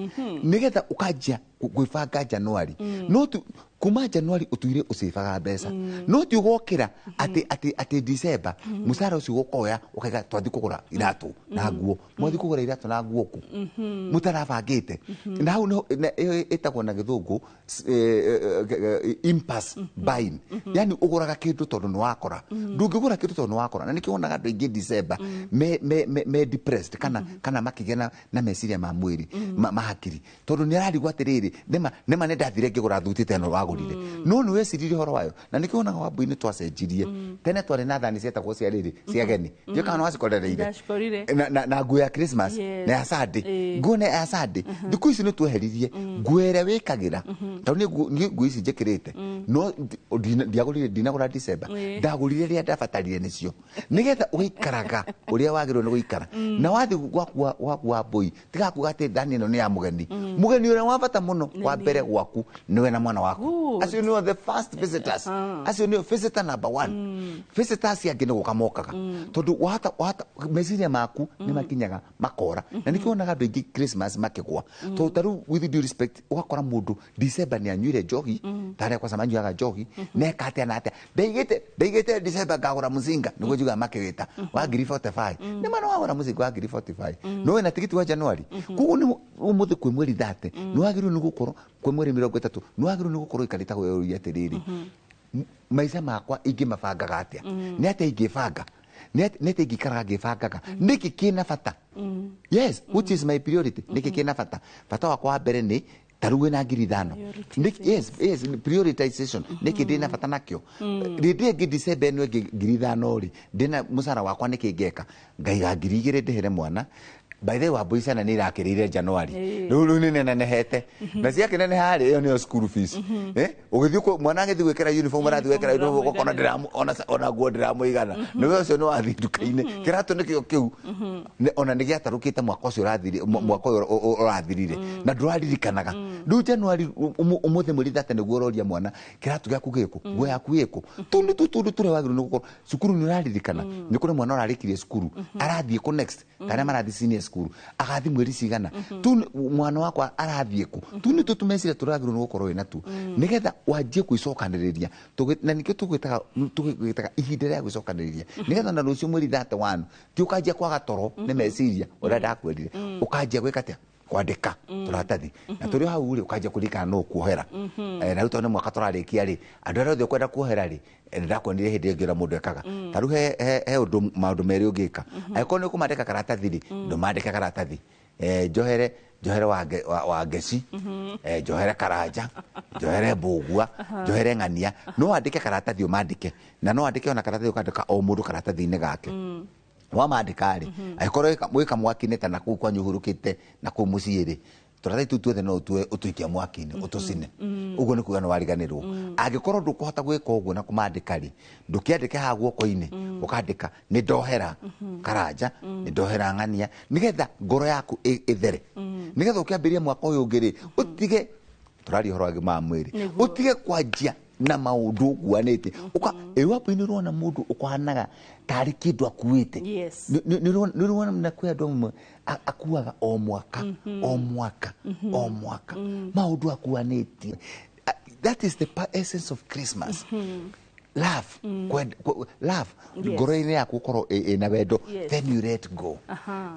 Speaker 2: nigetha ukajia kwibanga January no kuma January utuire usifaga mbeca no ti ugokira ati December musara ucio ukoya ukaiga twathi kugura iratu na nguo mwathi kugura iratu na nguo ku mutarabangite na hau no etagwo na githungu impulse buying yani uguraga kindu tondu ni wakora ndungigura kindu tondu ni wakora na nikionaga andu ingi December me depressed kana makigena na meciria ma mwiri mahakiri tondu ni ararigwa atiriri nema ne ndathire ngigura thuti teno wagurire no ni wecirire horo wayo na nikionaga wa Mbui ni twacenjirie tene twari na thani cietagwo cia riri cia geni je kana wacikorereire na nguo ya Christmas na ya Sunday nguo na ya Sunday thiku ici ni tweheririe nguere wikagira tondu ni nguo ici njekirite no ndiagurire dinagura December ndagurire ria ndabatarire nicio nigetha uikaraga uria wagirwo ni guikara na wathi gwa Mbui tigakuga ati ndani no ni ya mugeni uria wabata muno wa mbere gwaku niwe na mwana waku acio ni the first visitors acio ni visitor number 1 visitors ya ngine gukamokaga tondu wata meciria maku ni makinyaga makora na nikionaga andu ingi Christmas makigwa to taru with due respect ugakora mundu December ni anyuire jogi tare kwa samanyu aga jogi neka atia na atia ndeigite December ngagura muzinga niguo juga makigita wa 45 ni mano wagura muzinga wa 45 no na tikiti wa January kugu ni umuthi kwi mweri 30 no agiru ni gukorwo kwi mweri 30 no agiru ni gukorwo ikarita go yatiriri maisha makwa ingimabangaga atia ni atia ingibanga nete ingikaraga ngibangaga niki kina bata yes which is my priority niki kina bata wakwa wa mbere ni taruwe na 5,000 yes prioritization niki dina bata nakyo rindi ngi December no 5,000 ri dina musara wakwa niki ngeka ngaiga 2,000 ndihere mwana by the way Mbui sana ni irakirire January ruru ni nenehete na ciake nene hari iyo ni school fees ugithio mwana agithi gwekera uniform arathi gwekera uniform gukona ndiramu ona guo ndiramuigana niwe ucio ni wathi ndukaine kiratu nikio kiu ona nigiatarukite mwaka ucio urathirire na nduraririkanaga ndu January umuthi mweri 30 niguo uroria mwana kiratu giaku giku guo yaku giku tundu ture wagiru ni gukorwo cukuru ni uraririkana ni kuri mwana urarikirie cukuru arathie ku next kana marathi senior school agathi mweri cigana tu mwana wakwa arathie ku tu ni tutumecire turagiru ni gukorwo ina tu nigetha wanjie kwicokaniriria na nikio tugwitaga ihinda ria gwicokaniriria nigetha na rucio mweri 31 ti ukanjia kwaga toro ni meciria uria ndakwendire ukanjia gwika atia kwandika turatathi na turi hau ri ukanjia kurikana no kuohera na ruto ni mwaka turarikia ri andu aria othe kwenda kuohera ri ndakwendire hindi ngira mundu ekaga taru he undu maundu meri ungika aiko ni kumandika karatathi ri ndo mandika karatathi johere wa Ngeci johere Karanja johere Mbugua johere Ng'ania no andike karatathi umandike na no andike ona karatathi ukandika o mundu karatathi-ini gake wa mandikari aikorwo wika mwaki-ini ta naku kwa nyuhurukite na ku muciiri tũratathi tũu tuothe no ũtũikia mwaki-inĩ ũtũcine ũguo nĩ kuga nĩ wariganĩrwo angĩkorwo ndũkũhota gwĩka ũguo na kũmandĩka-rĩ ndũkĩandĩke haha guoko-inĩ ũkandĩka nĩ ndohera Karanja nĩ ndohera Ng'ania nĩgetha ngoro yaku ĩthere nĩgetha ũkĩambĩrĩria mwaka ũyũ ũngĩ-rĩ ũtige tũraria ũhoro wa ũgima wa mwĩrĩ ũtige kwanjia na maundu guanete ewapo ni rona mundu ukwanaga tari kindu akuite ni rona na kwenda akuaga o mwaka maundu akuanete. That is the essence of Christmas. Love love ngoro-inĩ yaku ukorwo ina wendo then you let go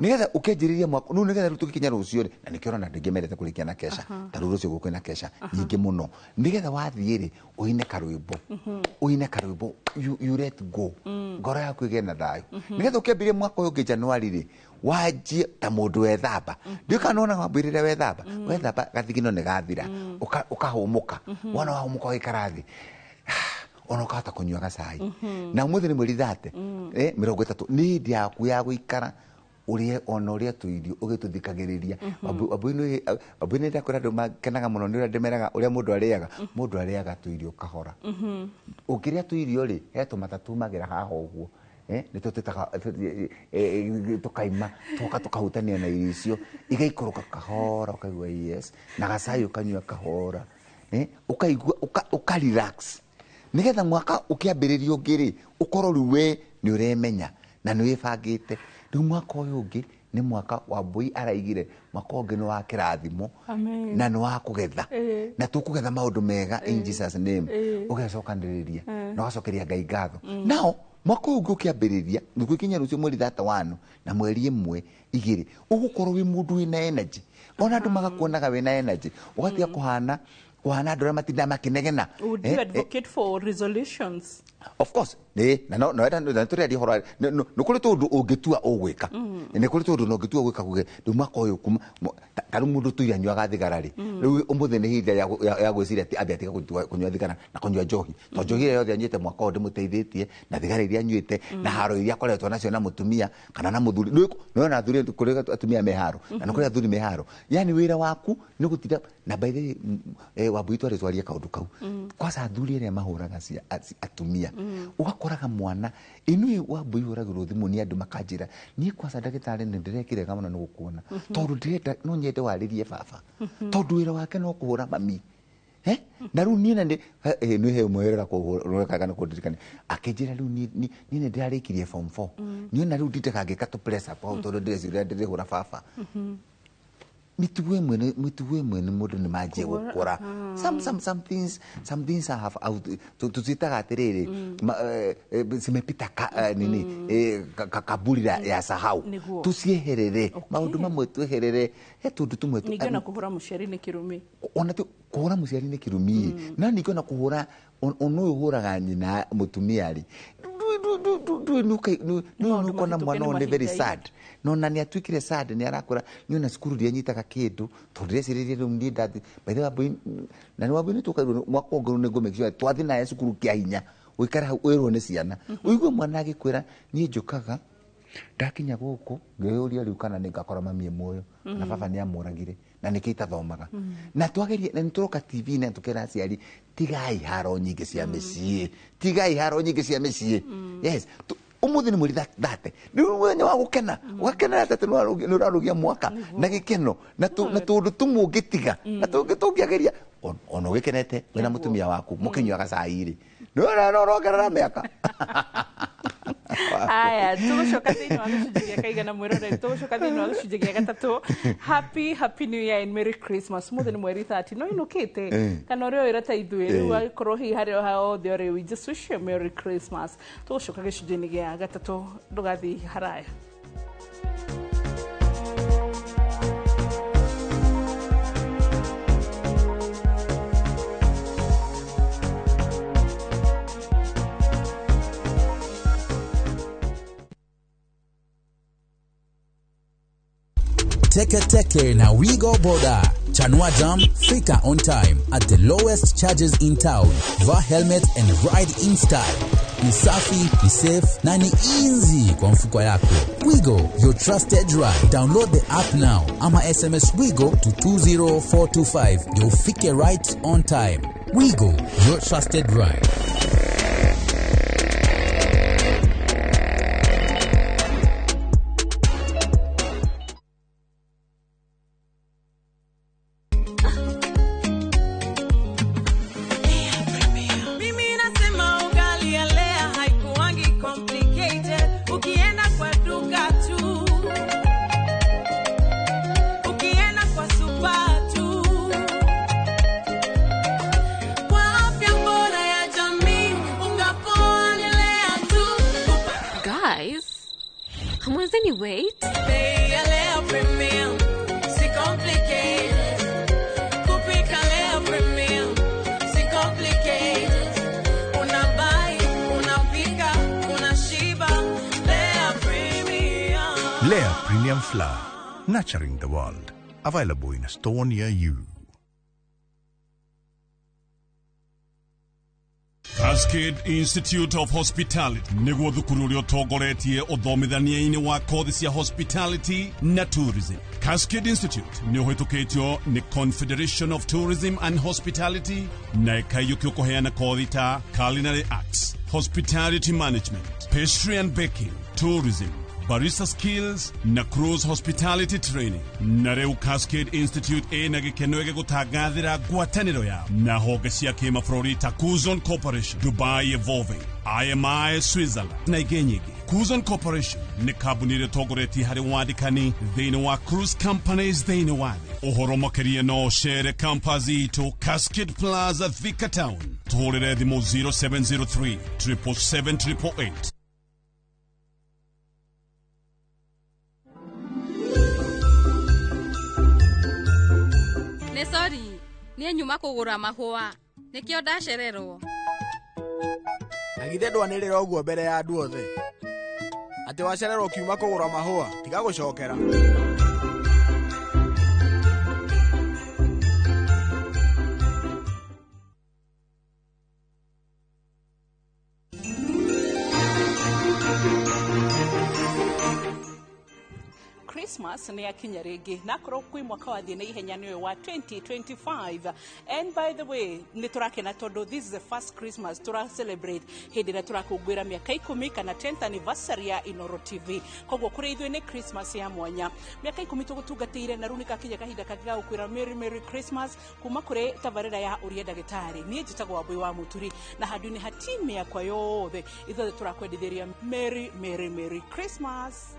Speaker 2: nigetha ukenjiriria mwako nu nigetha tukikinya rucio na nikĩona na ndingĩ mendete kurikia na kesha ta rucio gũkũ na kesha nyingĩ muno nigetha wathiĩ-rĩ uine karwĩmbo you let go ngoro yaku ĩgĩe na thayũ nigetha ũkĩambĩrĩria mwaka ũyũ ũngĩ Januari-rĩ wanjie ta mũndũ wethamba ndikanona wambĩrĩria wethamba gathigino nĩ gathira ukahũmũka wona wahũmũka wĩkarathi ona ukahota kunyua gacai na umuthi ni mweri 30 30 ni hĩndĩ yaku ya gũikara urie ona uria tuirio ugituthikagiriria abuini ndakwira andu makenaga muno ni uria ndimeraga uria mundu ariaga tuirio kahora ukiria tuirio-ri he tumatatumagĩra haha ũguo nĩtwo twĩtaga tukaima tukahutania na irio icio igaikũrũka kahora ukaigua yes na gacai ukanyua kahora ukaigua ukarelax nigetha mwaka ukiambĩrĩria ũngĩ-rĩ ukorwo rĩu we nĩ ũremenya na nĩ wĩbangĩte rĩu mwaka ũyũ ũngĩ nĩ mwaka wa Mbui araigire mwaka ũngĩ nĩ wa kĩrathimo na nĩ wa kũgetha na tũkũgetha maũndũ mega in Jesus name ũgecokanĩrĩria na ũgacokeria Ngai ngatho nao mwaka ũyũ ũngĩ ũkĩambĩrĩria nĩgũkinya rũcio mweri 31 na mweri 1 2 ũgũkorwo wĩ mũndũ wĩna energy ona andũ magakuonaga wĩna energy ũgatiga kũhana andũ arĩa matinda makĩnegena.
Speaker 1: Would you advocate for resolutions?
Speaker 2: Of course no tũrĩaria ũhoro nĩ kũrĩ tũndũ ũngĩtua ũgwĩka nĩ kũrĩ tũndũ ũngĩtua ũgwĩka kuge rĩu mwaka ũyũ tarĩu mũndũ tuire anyuaga thigara-rĩ rĩu ũmũthĩ nĩ hĩndĩ ya gwĩciria atĩ ambe atiga kũnyua thigara na kũnyua njohi tondũ njohi ĩrĩa yothe anyuĩte mwaka ũyũ ndĩmũteithĩtie na thigara iria anyuĩte na haro iria akoretwo nacio na mũtumia kana na mũthuri nĩwona athuri kũrĩ atumia me haro na nĩ kũrĩ athuri me haro yani wĩra waku nĩ gũtinda na by the way Wambui twarĩtwaria kaũndũ kau kwanza athuri arĩa mahũraga atumia ugakoraga mwana inui Wambui hũragĩrwo thimũ nĩ andũ makanjĩra niĩ kwanza ndagĩtarĩ nĩ ndĩrekire kamana nĩ gũkuona tondũ ndĩrenda no nyende warĩrie baba tondũ wĩra wake no kũhũra mami na rĩu niĩ na nĩ he mwerera kũhũrĩkaga na kũndirikania akĩnjĩra rĩu niĩ nĩ ndĩrarĩkirie form 4 niĩ na rĩu nditĩkangĩka tũ press up tondũ ndĩreciria ndĩrĩhũra baba mitugo imwe nĩ mũndũ nĩ manjie gũkũra some things have tuzitaga atiriri zimepita kaburi ya sahau tusieherere maundu mamwe tweherere tundu tumwe
Speaker 1: ningĩona kũhũra mũciari nĩ kĩrumi
Speaker 2: ona kũhũra mũciari nĩ kĩrumi na ningĩona kũhũra ono ũhũraga nyina mũtumia-rĩ nuko na mwana one very sad no na ni atwikire sad ni arakura ni na skuru ria nyitaga kindu tondresiririe ru ndi ndathi by the way na ni Wambui tukairwo mwaka ũngĩ nĩ ngome cio twathi naye skuru kia hinya wikara hau wĩrwo nĩ ciana uigwe mwana agikwira ni njukaga ndakinya gũkũ ngeyũria rĩu kana nĩ ngakora mami muoyo na baba nĩ amũragire na nĩ kĩitathomaga na twagerie na nĩtũroka TV na tukera aciari tigai haro nyingĩ cia mĩciĩ yes umuthi nĩ mweri 30 rĩu wenya wa gũkena wakena atĩ nĩ ũrarugia mwaka na gĩkeno na tũndũ tumwe ũngĩtiga na tũngĩageria ona ũgĩkenete wĩna mũtumia waku mũkĩnyuaga cai-rĩ nĩ ũrongerera mĩaka
Speaker 1: aya tũgũcoka thĩinĩ wa gĩcunjĩ gĩa kaigana mwĩroreri tũgũcoka thĩinĩ wa gĩcunjĩ gĩa gatatũ happy new year and merry Christmas mũthĩ nĩ mweri 30 no inũkĩte kana ũrĩa wĩra ta ithuĩ rĩu agĩkorwo hihi harĩa hothe ũrĩ we just wish you merry Christmas tũgũcoka gĩcunjĩ-inĩ gĩa gatatũ ndũgathiĩ haraya.
Speaker 15: Teke na Wigo Boda. Chanua Jam, Fika on time at the lowest charges in town. Wear helmet and ride in style. Ni safi, ni safe na ni easy kwa mfuko yako. Wigo, your trusted ride. Download the app now ama SMS Wigo to 20425. You'll ufike right on time. Wigo, your trusted ride.
Speaker 16: Wait.
Speaker 17: Lea Premium Flour, nurturing the world. Available in a store near you.
Speaker 18: Cascade Institute of Hospitality niguo thukuru uria utongoretie uthomithania-ini wa kothi cia hospitality na tourism. Cascade Institute ni uhitukitio ni Confederation of Tourism and Hospitality na ikaiyukio kuheana kothi ta Culinary Arts, Hospitality Management, Pastry and Baking, Tourism, barista skills na cruise hospitality training. Na reu Cascade Institute ena gikeno ege gutagathira ngwataniro yao na honge cia kimabũrũri ta Kuzon Corporation, Dubai Evolving, IMI Switzerland na ingĩ nyingĩ. Kuzon Corporation ni kambuni ĩrĩa ĩtongoretie harĩ wandĩkani thĩinĩ wa cruise companies thĩinĩ wa thĩ. Ũhoro makĩria no cere campus itũ Cascade Plaza Thika Town. Tũhũrĩre thimũ 0703 777 888.
Speaker 16: Sorry, nie nyuma kugura mahua. Nikio ndacererwo.
Speaker 19: Agithe ndwanirira uguo mbere ya andu othe. Ati wacererwo kiuma kugura mahua, tiga gucokera.
Speaker 1: Christmas ni akinya rĩngĩ na korwo kwĩ mwaka wa thĩna ihenya nĩ wa 2025. And by the way nĩ turakena tondu this is the first Christmas tura celebrate hĩndĩ ĩrĩa turakũngũĩra mĩaka 10 kana 10th anniversary ya Inooro TV. Koguo kũrĩ ithuĩ nĩ Christmas ya mwanya. Mĩaka 10 tũgũtungatĩire na rĩu nĩ gakinya kahinda kaga gũkwĩra Merry Christmas kuma kũrĩ tabarĩra ya Ũrĩa Ndagĩtarĩ. Niĩ njĩtagwo Wambui wa Mũturi na handũ-inĩ ha timu yakwa yothe ithuothe tũrakwendithĩria Merry Christmas.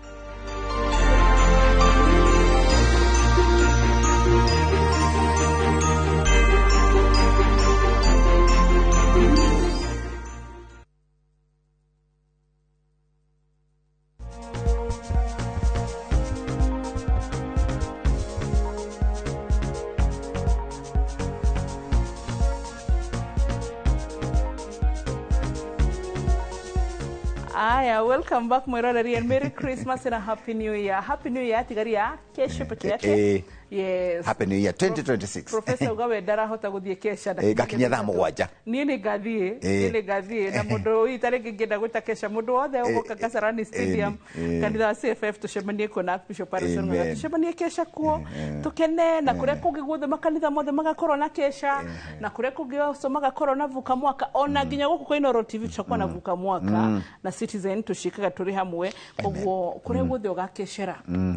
Speaker 1: Aya, welcome back Mwiroreri and Merry Christmas and a Happy New Year. Happy New Year tigaria kesho peke yake. Yes.
Speaker 2: Happy New Year 2026.
Speaker 1: Professor Ugawe ndarahota guthie kesha
Speaker 2: gakinya thaa mũgwanja.
Speaker 1: Niĩ nĩ ngathiĩ na mũndũ ũyũ itarĩ ngĩenda gwĩta kesha mũndũ wothe ũgoka Kasarani Stadium kanitha wa CFF tucemanie kuo na Bishop Harrison Ng'ang'a tucemanie kesha kuo tukene na kũrĩa kũngĩ guothe makanitha mothe magakorwo na kesha na kũrĩa kũngĩ magakorwo na vuka mwaka ona nginya gũkũ kwa Inooro TV tutakuwa na vuka mwaka na Citizen tushikaga tũrĩ hamwe koguo kũrĩa guothe ũgakecera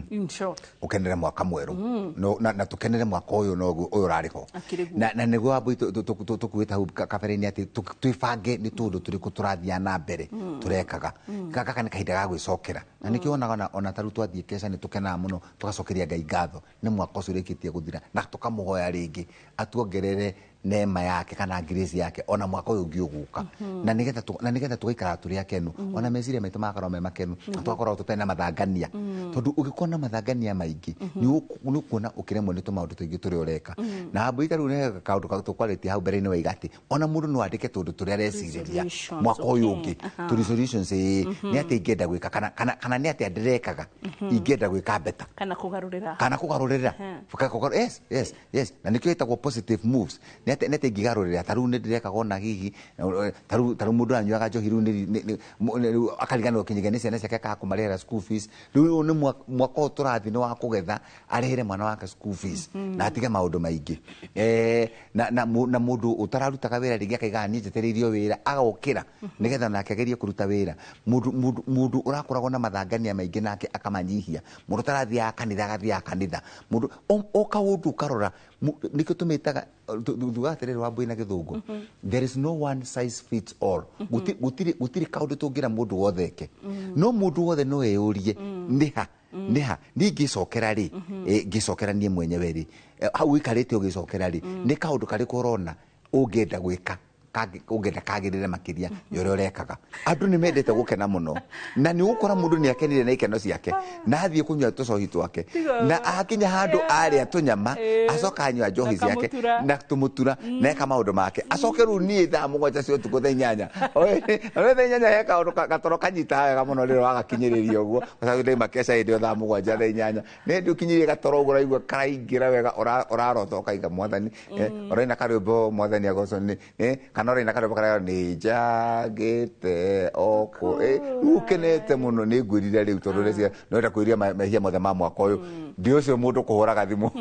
Speaker 1: in short
Speaker 2: ukenere mwaka mweru na tukenere mwaka ũyũ no ũyũ rariho na nĩguo Wambui tukuĩta hau kabere-inĩ atĩ twibange nĩ tũndũ tũrĩkũ tũrathiĩ na mbere turekaga gaka nĩ kahinda ga gwĩcokera na nĩkĩo onaga ona tarĩu twathiĩ kesha nĩ tũkenaga mũno tũgacokeria Ngai ngatho nĩ mwaka ũcio ũrĩkĩtie gũthira na tũkamũhoya rĩngĩ atuongerere neema yake kana grace yake ona mwaka ũyũ ũngĩ ũgũka na nĩgetha tũgaikara tũrĩ akenu ona meciria maitũ magakorwo me makenu twakorwo tũtarĩ na mathangania tondũ ũngĩkorwo na mathangania maingĩ nĩ ũkuona ũkĩremwo nĩ tũmaũndũ tũingĩ tũrĩa ũreka na Wambui tarĩu nĩ kaũndũ tũkwarĩtie hau mbere-inĩ wa igati ona mũndũ no andĩke tũndũ tũrĩa arecirĩria mwaka ũyũ ũngĩ to resolutions nĩ atĩ ingĩenda gwĩka kana nĩ atĩ ndĩrekaga ingĩenda gwĩka beta kana kũgarũrĩra yes na nĩkĩo ĩtagwo positive moves nĩ nete ngigarurira taru ne direka gona hihi taru mundu anyuaga njohi ru ni akariganwo kinyigani ciana ciake akakumarira school fees riu ni mwako turathi ni wa kugetha arihere mwana wake school fees na atige maundu maingi na mundu utararutaga wira ringi akaigani njeteririo wira agokira nigetha nake agerie kuruta wira mundu urakoragwo na mathangania maingi nake akamanyihia mundu tarathia kanitha gathia kanitha mundu okaundu karora nikyo tumitaga tugaterera wambu ina githungu there is no one size fits all gutiri kaundu tungira mundu wotheke no mundu wothe no eyurie niha ningicokera ri ngicokera nie mwenyewe ri hau ikarite ugicokera ri ni kaundu kari korona ungenda gwika ungenda kagirire makiria yore urekaga andu ni mendete gukena muno na ni ukora mundu ni akenire na ikeno ciake na athie kunywa tucohi twake na akinya handu aria tunyama acoka anywa njohi ciake na tumutura na eka maundu make acoke ru ni tha mugwanja cio tuko tha nyanya ore tha nyanya heka undu gatoro kanyita wega muno riro agakinyiriria uguo ucagude makesha idio tha mugwanja tha nyanya ne ndu kinyirie gatoro uguo raigua karaingira wega urarotha ukaiga mwathani oraina karumbo mwathani agoco ni kanore na karumbo karayo ni jagite oko ukenete muno ni ngwirire riu tondu recia no nda kwiria mehia mothe ma mwaka uyu ndio cio mundu kuhuraga thimu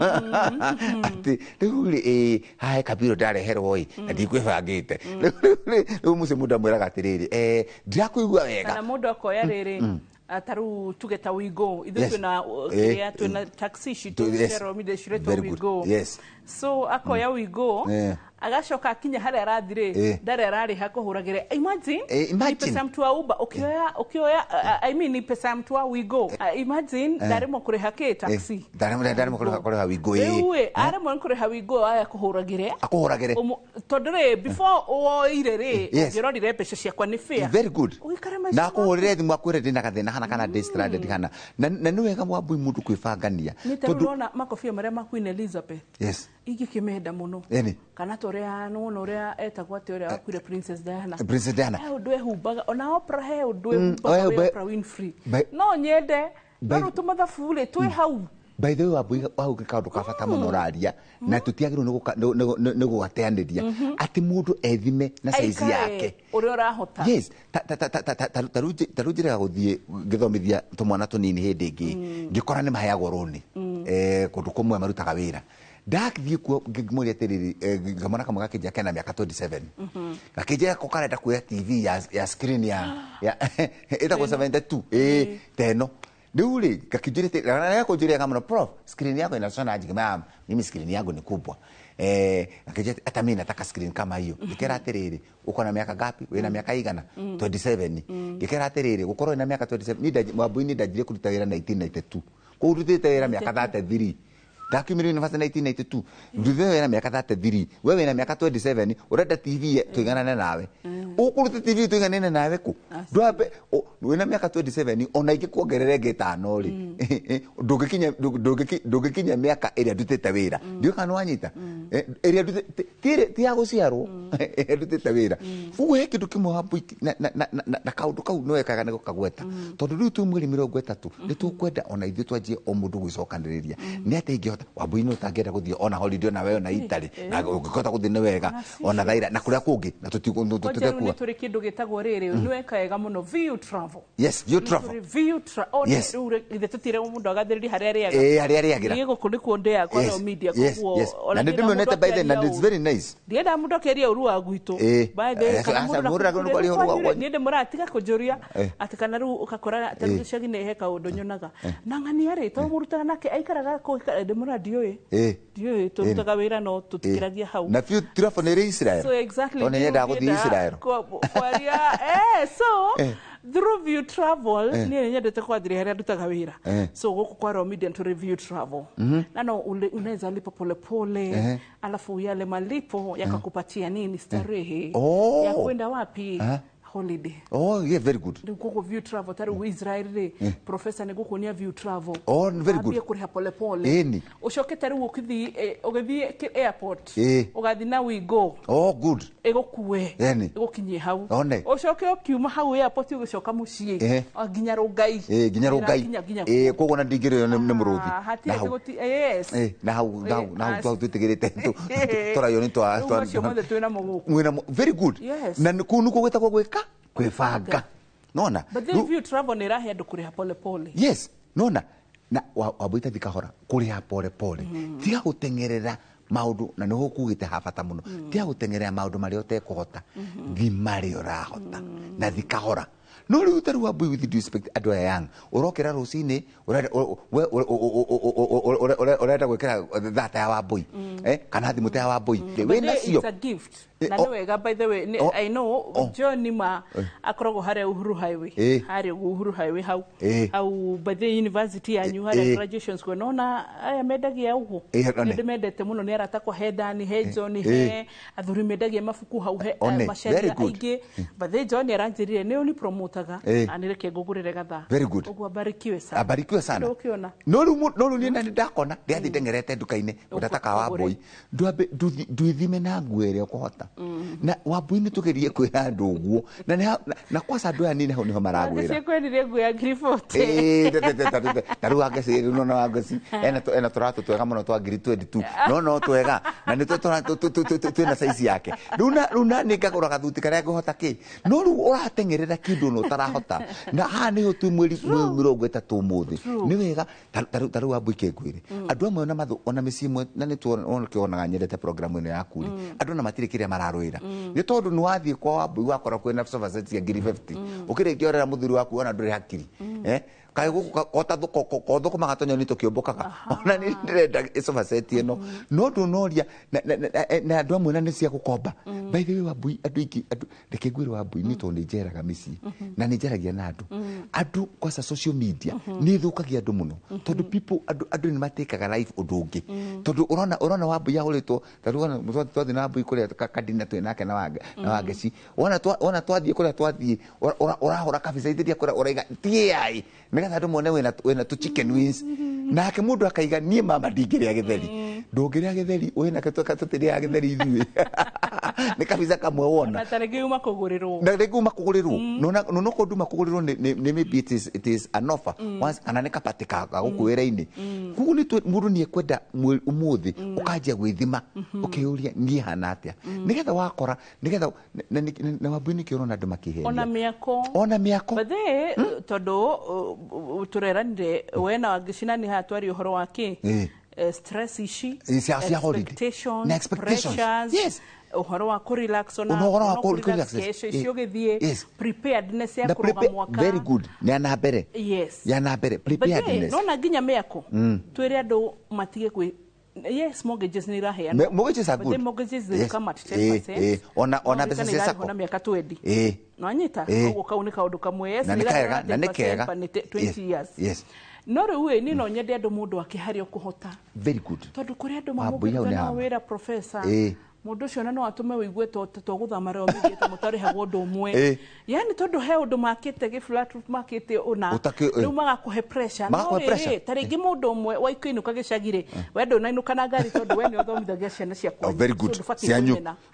Speaker 2: ati riu ri hai kabiro ndareherwo i na ndikwibangite riu muci mundu amwiraga atiriri ndirakuigua wega
Speaker 1: kana mundu akoya riri taru tugeta wigo ithu twina taxi shitu shero mide shireto wigo so akoya wigo agacoka akinya haria arathire ndare arari hakuhuragire imagine pesa mtu wa Uber ukioya I mean ni pesa mtu wa Wigo imagine ndare mo kure hake taxi
Speaker 2: ndare mo kure ha Wigo
Speaker 1: are mo kure ha Wigo aya akuhuragire tondre before oire re ngirorire pesa ciakwa ni fair
Speaker 2: very good na akuhurire thimu akwire ndina gathina hana kana distracted kana na ni wega mwambu mundu kwibangania
Speaker 1: tondu rona makofia maria ma Queen Elizabeth igi kimenda muno kana torea no rea etagwa teoria akwire Princess Diana udwe hubaga ona Oprah udwe hubaga Oprah Winfrey no nyende baro tumathafule twi hau
Speaker 2: by the way wabu kaundu kabata muno raria na tutiagirwo ni gugateaniria ati mundu ethime na size yake
Speaker 1: uri urahota
Speaker 2: yes tarujira guthie githomithia tumwana tunini hindi ingi ngikora ni mahayagwo runi kundu kumwe marutaga wira ndathie kuo ngimuri atiriri ngamona kamwe gakija kena miaka 27 gakija ko karenda kuya TV ya screen ya ita kwa 72 teno Duli kakijirite na kujiria kama prof screen yako inasona aje kama mimi screen yangu ni kubwa akija hata mimi nataka screen kama hiyo ikera atiriri uko na miaka gapi wewe na miaka igana 27 ikera atiriri uko na miaka 27 ni mwabuini ndajire kuruta wira 1992 kurutite wira miaka 33 Dakimiri University 1992 nduthe na miaka 33 wewe na miaka 27 urenda TV tuigana nawe ukuruta TV tuigana nawe ku ndwabe wewe na miaka 27 ona ikikuongerere getano ri ndugikinya miaka iria ndutite wira ndio kana wanyita iria ndutite ti ya guciarwo ndutite wira uwe kindu kimwe hapo na kaundu kau no ekaga nego kagweta tondu riu tu mwiri 30 ni tukwenda ona ithu twanjie o mundu gwicokaniriria ni ate ingihota wabuino tangenda guthie ona holiday na wewe na Italy na ukikota guthie wega ona thaira na kuria kungi na tutikua
Speaker 1: ni turi kindu gitagwo riri ni wekaega muno view travel
Speaker 2: yes view travel
Speaker 1: ithe tutire mundu agathiriri haria riaga
Speaker 2: haria riagira
Speaker 1: ni gukundi kuonde kwa no media kwa
Speaker 2: na ndimionete by the and it's very nice
Speaker 1: ndienda mundu keria urua gwitu by the kana mundu ni ndimuratiga kujuria atikana ru ukakora tarushagi ne heka undu nyonaga na ngani ari to murutaga nake aikaraga ko ndimuradi dio turutaga wira no tutikiragia hau
Speaker 2: na view travel ni Israel
Speaker 1: so exactly
Speaker 2: ona yenda guthie Israel
Speaker 1: kwaria so through view travel ni nyendete kwathiri haria ndutaga wira so guku kwa Romedia to review travel na no unaweza lipa pole pole alafu yale malipo yakakupatia nini starehe ya kwenda wapi holiday.
Speaker 2: Oh, yeah, very good.
Speaker 1: Ndikuko view travel tari Israel ri professor nigukunia view travel.
Speaker 2: Oh, very good.
Speaker 1: Abia kuriha pole pole.
Speaker 2: Eni.
Speaker 1: Ucoke tari ukithi airport. Ugathi na we go.
Speaker 2: Oh, good.
Speaker 1: Egokue.
Speaker 2: Eni.
Speaker 1: Egokinyie hau.
Speaker 2: One.
Speaker 1: Ucoke okiuma hau airport ugicoka mucii. Nginya Rongai.
Speaker 2: Nginya Rongai. Kogo na ndigire ne muruthi.
Speaker 1: Na hau. Yes.
Speaker 2: Na hau tutigirite torayo ni twa. Very good.
Speaker 1: Yes.
Speaker 2: Na kunu gweta gweka kwifanga. Nona.
Speaker 1: But then if you travel ni rahi andu kuriha pole pole.
Speaker 2: Yes. Nona. Na wabuita thikahora kuriha pole pole. Tiga gutengerera maundu na niho kugite habata muno. Tiga gutengerera maundu mari otekuhota. Thimari urahota. Na thikahora. No riu taru Wambui with due respect adu yang. Urokera rucini urenda gwikira thata ya Wambui. Kana thimu ya Wambui.
Speaker 1: Wena cio. It's a gift. Na no wega by the way I know John Nima akorogo hare Uhuru Highway. Hare Uhuru Highway how by the university anyu hare graduations ko nona aya medagia ugo. Ndio medete muno ni arata ko hedani he John he athuri medagia mafuku hau he masharia aige by the John aranjirire ni uni promotaga anireke ngugurire gatha.
Speaker 2: Very good.
Speaker 1: Ugo abarikiwe sana.
Speaker 2: Abarikiwe sana. No ni nani ndakona ndiathi ndengerete dukaine udataka Wambui nduithime na nguere kuhota. Na Wambui ni tugerie kwira andu uguo na kwasa andu aya nini ho niho maragwira
Speaker 1: ndio kwendire nguya grifote
Speaker 2: taru agesi no no agesi ena turatu twega muno twa ngiri 22 no twega na ni twina size yake runa ni ngagura gathuti karia nguhota ki no ru uratengerera kindu no tarahota na ha ni ho tu mweri 30 muthi ni wega taru Wambui kengwire andu amwe na mathu ona micii imwe na ni tuona kionaga nyendete program ino yaku andu na matire kiria mararwira ni tondu ni wathie kwa Wambui wakora kwina sofa ya ngiri 50 ukirikia orera muthuri waku ona nduri hakiri kai gukota thoko magatonyo ni tukiombokaga ona ni ndirenda sofa set ino no ndonoria na andu amwe na ni cia gukomba by the way Wambui andu ndekegwire Wambui ni tondu njeraga micii na ni njeragia na andu kwa social media ni thukagia andu muno tondu people andu ni matekaga life udungi tondu urona Wambui yahuritwo taruona twathi na Wambui kuria kadina twinake na wangeci ona twathie kuria twathie urahora kabisa ithiria kuria uraiga tiai megatha andu mone wena tu chicken wings nake mundu akaiga nie mama ndingiria githeri ndungiria githeri wena ketweka tutiria githeri ithui ni kabisa kamwe wona
Speaker 1: na tarigi uma kugurirwo
Speaker 2: no ko nduma kugurirwo ni maybe it is an offer once kana nikapatika gukwira ini kugu ni mundu ni ekwenda umuthi ukanjia gwithima ukiuria nie hana atia nigetha wakora nigetha na Wambui ni kiona andu makiheria ona miako
Speaker 1: bathe tondu tureranire wena wangicina ni hatwari uhoro wake stress ici expectations
Speaker 2: yes
Speaker 1: uhoro wa ku relax ona
Speaker 2: uhoro wa ku relax
Speaker 1: icio githie preparedness ya kuroga mwaka
Speaker 2: very good ni ana mbere
Speaker 1: yes
Speaker 2: ya na mbere preparedness
Speaker 1: no na nginya miako twire andu matige kwi yes mortgages ni raheana
Speaker 2: mortgages are good
Speaker 1: mortgages they come at 10%
Speaker 2: ona pesa sasa
Speaker 1: ona miaka 20 no anyita ugo kaunika undu kamwe yes
Speaker 2: ni kega
Speaker 1: 20 years
Speaker 2: yes
Speaker 1: no riu ni no nyende andu mundu akihario kuhota
Speaker 2: very good
Speaker 1: tondu kuri andu mamugirite na wira professor mundu cio no atume wigue to guthama reo migite mutari hagwo ndu umwe yani tondu he undu makite giflat makite una riu magakuhe pressure no taringi mundu umwe waikuinuka gicagire we ndunainuka na ngari tondu we ni uthomithagia ciana ciakwa
Speaker 2: very good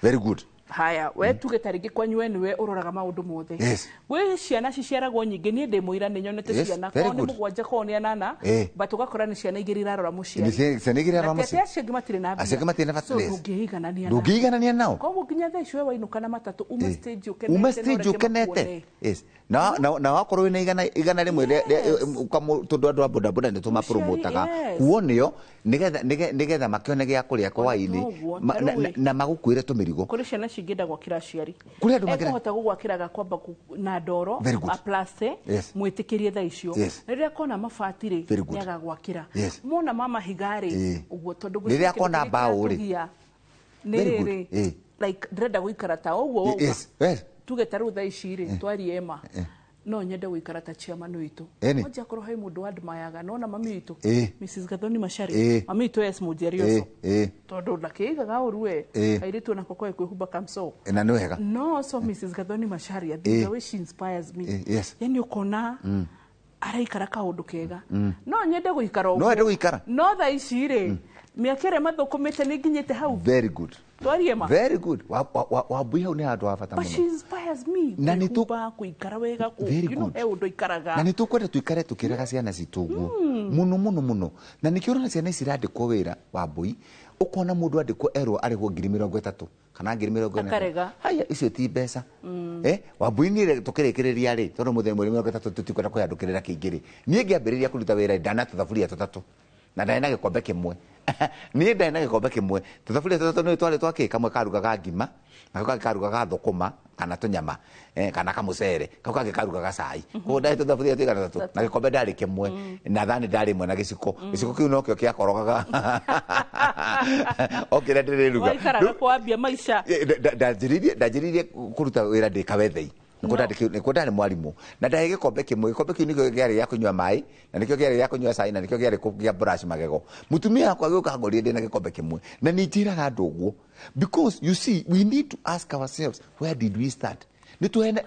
Speaker 2: very good
Speaker 1: haya we tuge taringi kwanyu we niwe uroraga maundu mothe we ciana ciciaragwo nyingi ni ndi muira ni nyonete ciana ko ni mugwanja ko ni anana batugakora ni ciana igiri irarora muciari
Speaker 2: ciana igiri irarora muciari
Speaker 1: acia gimatire na
Speaker 2: acia gimatire na fatness
Speaker 1: ndungiiganania
Speaker 2: nao
Speaker 1: ko nginya thaa icio wainuka na matatu uma stage
Speaker 2: ukenete yes na wakorwo wina igana rimwe tondu andu a boda boda ni tuma promotaga kuonio nigetha makione gia kuria kwa waini na magukwire tumirigo
Speaker 1: kuri ciana cingida gwakira aciari
Speaker 2: kuri andu magira
Speaker 1: hota gugwakiraga kwamba na ndoro a plaste mwitikirie thaa icio riria kona mafatire nyaga gwakira mona mama higari uguo tondu
Speaker 2: riria kona bauri
Speaker 1: niriri like ndrenda guikara ta uguo tuge taru thaa ici ri twari ema no nyende guikara ta chairman witu moja korwo he mundu admayaga no na mami witu Mrs. Gathoni Mashari mami witu yes mujerio tondu ndakigaga urue airitu na kokwe kwihumba kamso
Speaker 2: na ni wega
Speaker 1: no so Mrs. Gathoni Mashari the way she inspires me yani ukona araikara kaundu kega no nyende guikara
Speaker 2: no ende guikara
Speaker 1: no tha icire miakere mathukumite ni nginyite hau
Speaker 2: very good
Speaker 1: twariema
Speaker 2: very good wa buya une andu afata muno
Speaker 1: but she inspires me
Speaker 2: na ni tu
Speaker 1: kuikara wega ku you know he undu ikaraga
Speaker 2: na ni tu kwenda tuikare tukiraga ciana cituguo muno na nikiona ciana cirandikwo wira wa bui ukona mundu andikwo erwo arihwo 30,000 kana 40,000 haya icio ti mbeca wa bui ni tukirikiriria ri tondu muthemba 30 tutikwenda kuyandukirira kingiri nie ngiambiriria kuruta wira ndana tuthaburia 3 na ndana gikombe kimwe ni ndana gikombe kimwe tuthaburia 3 ni twari twake kamwe karugaga ngima na karugaga thukuma kana tunyama kana kamucere kauka karugaga cai ko ndai tuthaburia tigana 3 na gikombe ndari kimwe na thani ndari mwe na giciko kiu no kio kia korogaga okira ndiriruga
Speaker 1: waikaraga kwambia maisha
Speaker 2: ndajiririe kuruta wira ndikawethei niko ndari mwarimu na ndahe gikombe kimwe gikombe kiu nikio giari ya kunywa mai na nikio giari ya kunywa cai na nikio giari kugia brush magego mutumia akwa gioka ngorie ndina gikombe kimwe na nitiraga andu uguo because you see we need to ask ourselves where did we start nituhene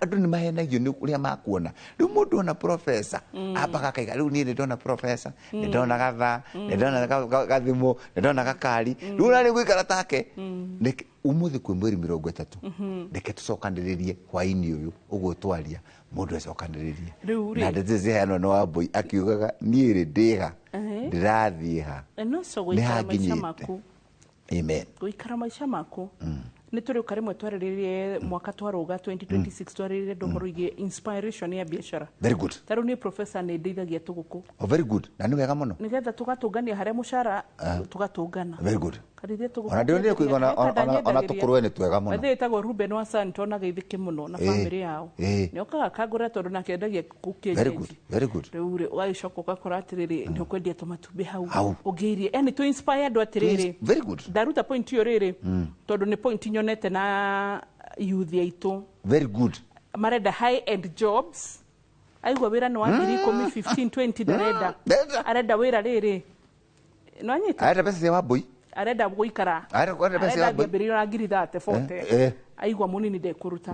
Speaker 2: andu ni mahenagio ni uria makuona riu mundu ona professor abaga kaiga riu ni ndona professor ndona gatha ndona gathimo ndona gakari riu na gwikara take umuthi kwi mweri 30 ndeke tucokaniririe hwaini uyu uguo twaria mundu acokaniririe na ndeze hano no Wambui akiugaga niiri ndiga ndirathie ha
Speaker 1: no so gwikara maisha maku
Speaker 2: amen
Speaker 1: gwikara maisha maku ni turi ukarimwe twariririe mwaka twaruga 2026 twariririe ndohoro igie inspiration ya biashara
Speaker 2: very good
Speaker 1: taru ni professor ni ndeithagia tuguku
Speaker 2: very good na ni wega muno
Speaker 1: nigetha tugatungania haria mushara tugatungana
Speaker 2: very good
Speaker 1: karithie tuguku
Speaker 2: ona ndio ni kuigona ona tukurwe ni twega muno
Speaker 1: bathe etagwo Ruben Wasan tona geithike muno na family yao ni okaga kagura tondu na kendagia kukie
Speaker 2: very good
Speaker 1: riu ri waicoko gakora atiriri ni ukwendia tomatumbi hau ugiirie yani to inspire andu atiriri
Speaker 2: very good
Speaker 1: daruta point yo riri tondu ni point nyonete na youth yaitu
Speaker 2: very good
Speaker 1: marenda high end jobs aigwa wira no angiri 15 20 dareda arenda wira riri no anyita
Speaker 2: arenda pesa ya Wambui
Speaker 1: arenda guikara
Speaker 2: arenda pesa ya Wambui
Speaker 1: biri na ngiri 30 aigwa munini ndekuruta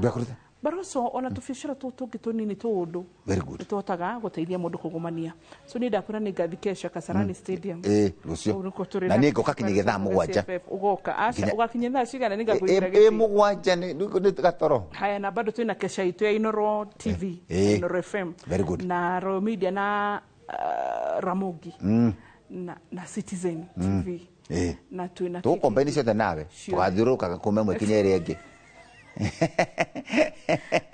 Speaker 1: baroso ona tubiashara tungi tunini tundu
Speaker 2: very good
Speaker 1: tutotaga guteithia mundu kugumania so ni ndakora ni ngathikesha Kasarani Stadium
Speaker 2: rucio na ni ngoka kinye thaa 7
Speaker 1: ugoka acha ugakinye thaa cigana ni ngakwira giti
Speaker 2: 7 ni gatoro
Speaker 1: haya na bado twina kesha itu ya Inoro TV Inoro FM
Speaker 2: very good
Speaker 1: na Royal Media na Ramogi na Citizen TV na twina
Speaker 2: tu combine cio nawe twathirukaga kuma mwe kinye ri ingi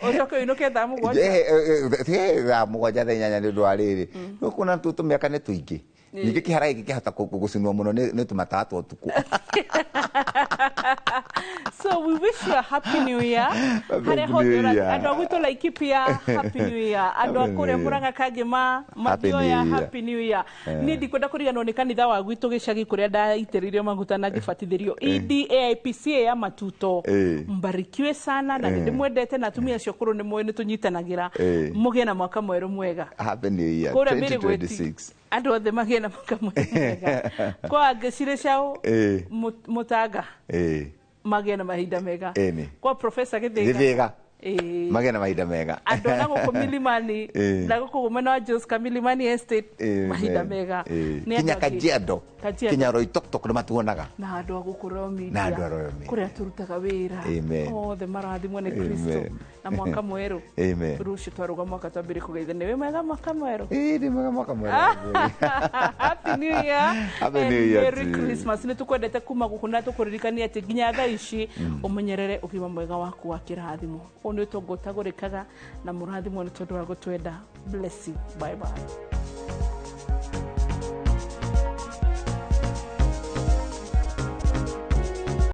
Speaker 1: Otoke inoke thaa
Speaker 2: 7 thaa 7 thaa 8 ni ndwariri nukuna tutumiaka ni tuingi ningĩ kĩhara gĩkĩ kĩhota gũcinwo mũno nĩ tũmatatu ũtukũ.
Speaker 1: So we wish you a happy new year. Hare hodora andũ a gwitũ Laikipia happy new year. Andũ a kũrĩa Mũrang'a Kangema Mathioya happy new year. Niĩ ndikwenda kũriganĩrwo nĩ kanitha wa gwitũ gĩcagi kũrĩa ndaitĩrĩirio maguta na ngĩbatithĩrio EDAIPCA ya Matuto. Mbarikiwe sana na ndĩmwendete na atumia acio kũrũ nĩ mũĩ nĩ tũnyitanagĩra mũgĩe na mwaka mwerũ mwega.
Speaker 2: Happy new year 2026.
Speaker 1: Andũ othe magĩe na mwaka mwega. Kwa ngĩcirĩ ciao Mũtanga magĩe na mahinda mega. Kwa Professor Gĩthĩga
Speaker 2: magĩe na mahinda mega.
Speaker 1: Andũ na gũkũ Milimani na gũkũ mwena wa Joska Milimani Estate mahinda mega.
Speaker 2: Kinya Kajiado kinya Roitoktok nĩ matuonaga.
Speaker 1: Na andũ a gũkũ Romi
Speaker 2: na andũ a Romi
Speaker 1: kũrĩa turutaga wĩra othe marathimwo nĩ Kristo na mwaka mwerũ. Rũciũ twaruga mwaka twambĩrĩrie kũgeithania. Nĩ mwega mwaka mwerũ?
Speaker 2: Nĩ mwega mwaka mwerũ.
Speaker 1: Happy New Year.
Speaker 2: Happy New Year.
Speaker 1: Merry Christmas. Nĩ tũkwendete kuma gũkũ na tũkũririkania atĩ nginya thaa ici ũmenyerere ũgima mwega waku wa kĩrathimo. Ũũ nĩ ũtongo ũtagũrĩkaga na mũrathimwo nĩ tondũ wa gũtwenda. Bless you. Bye bye.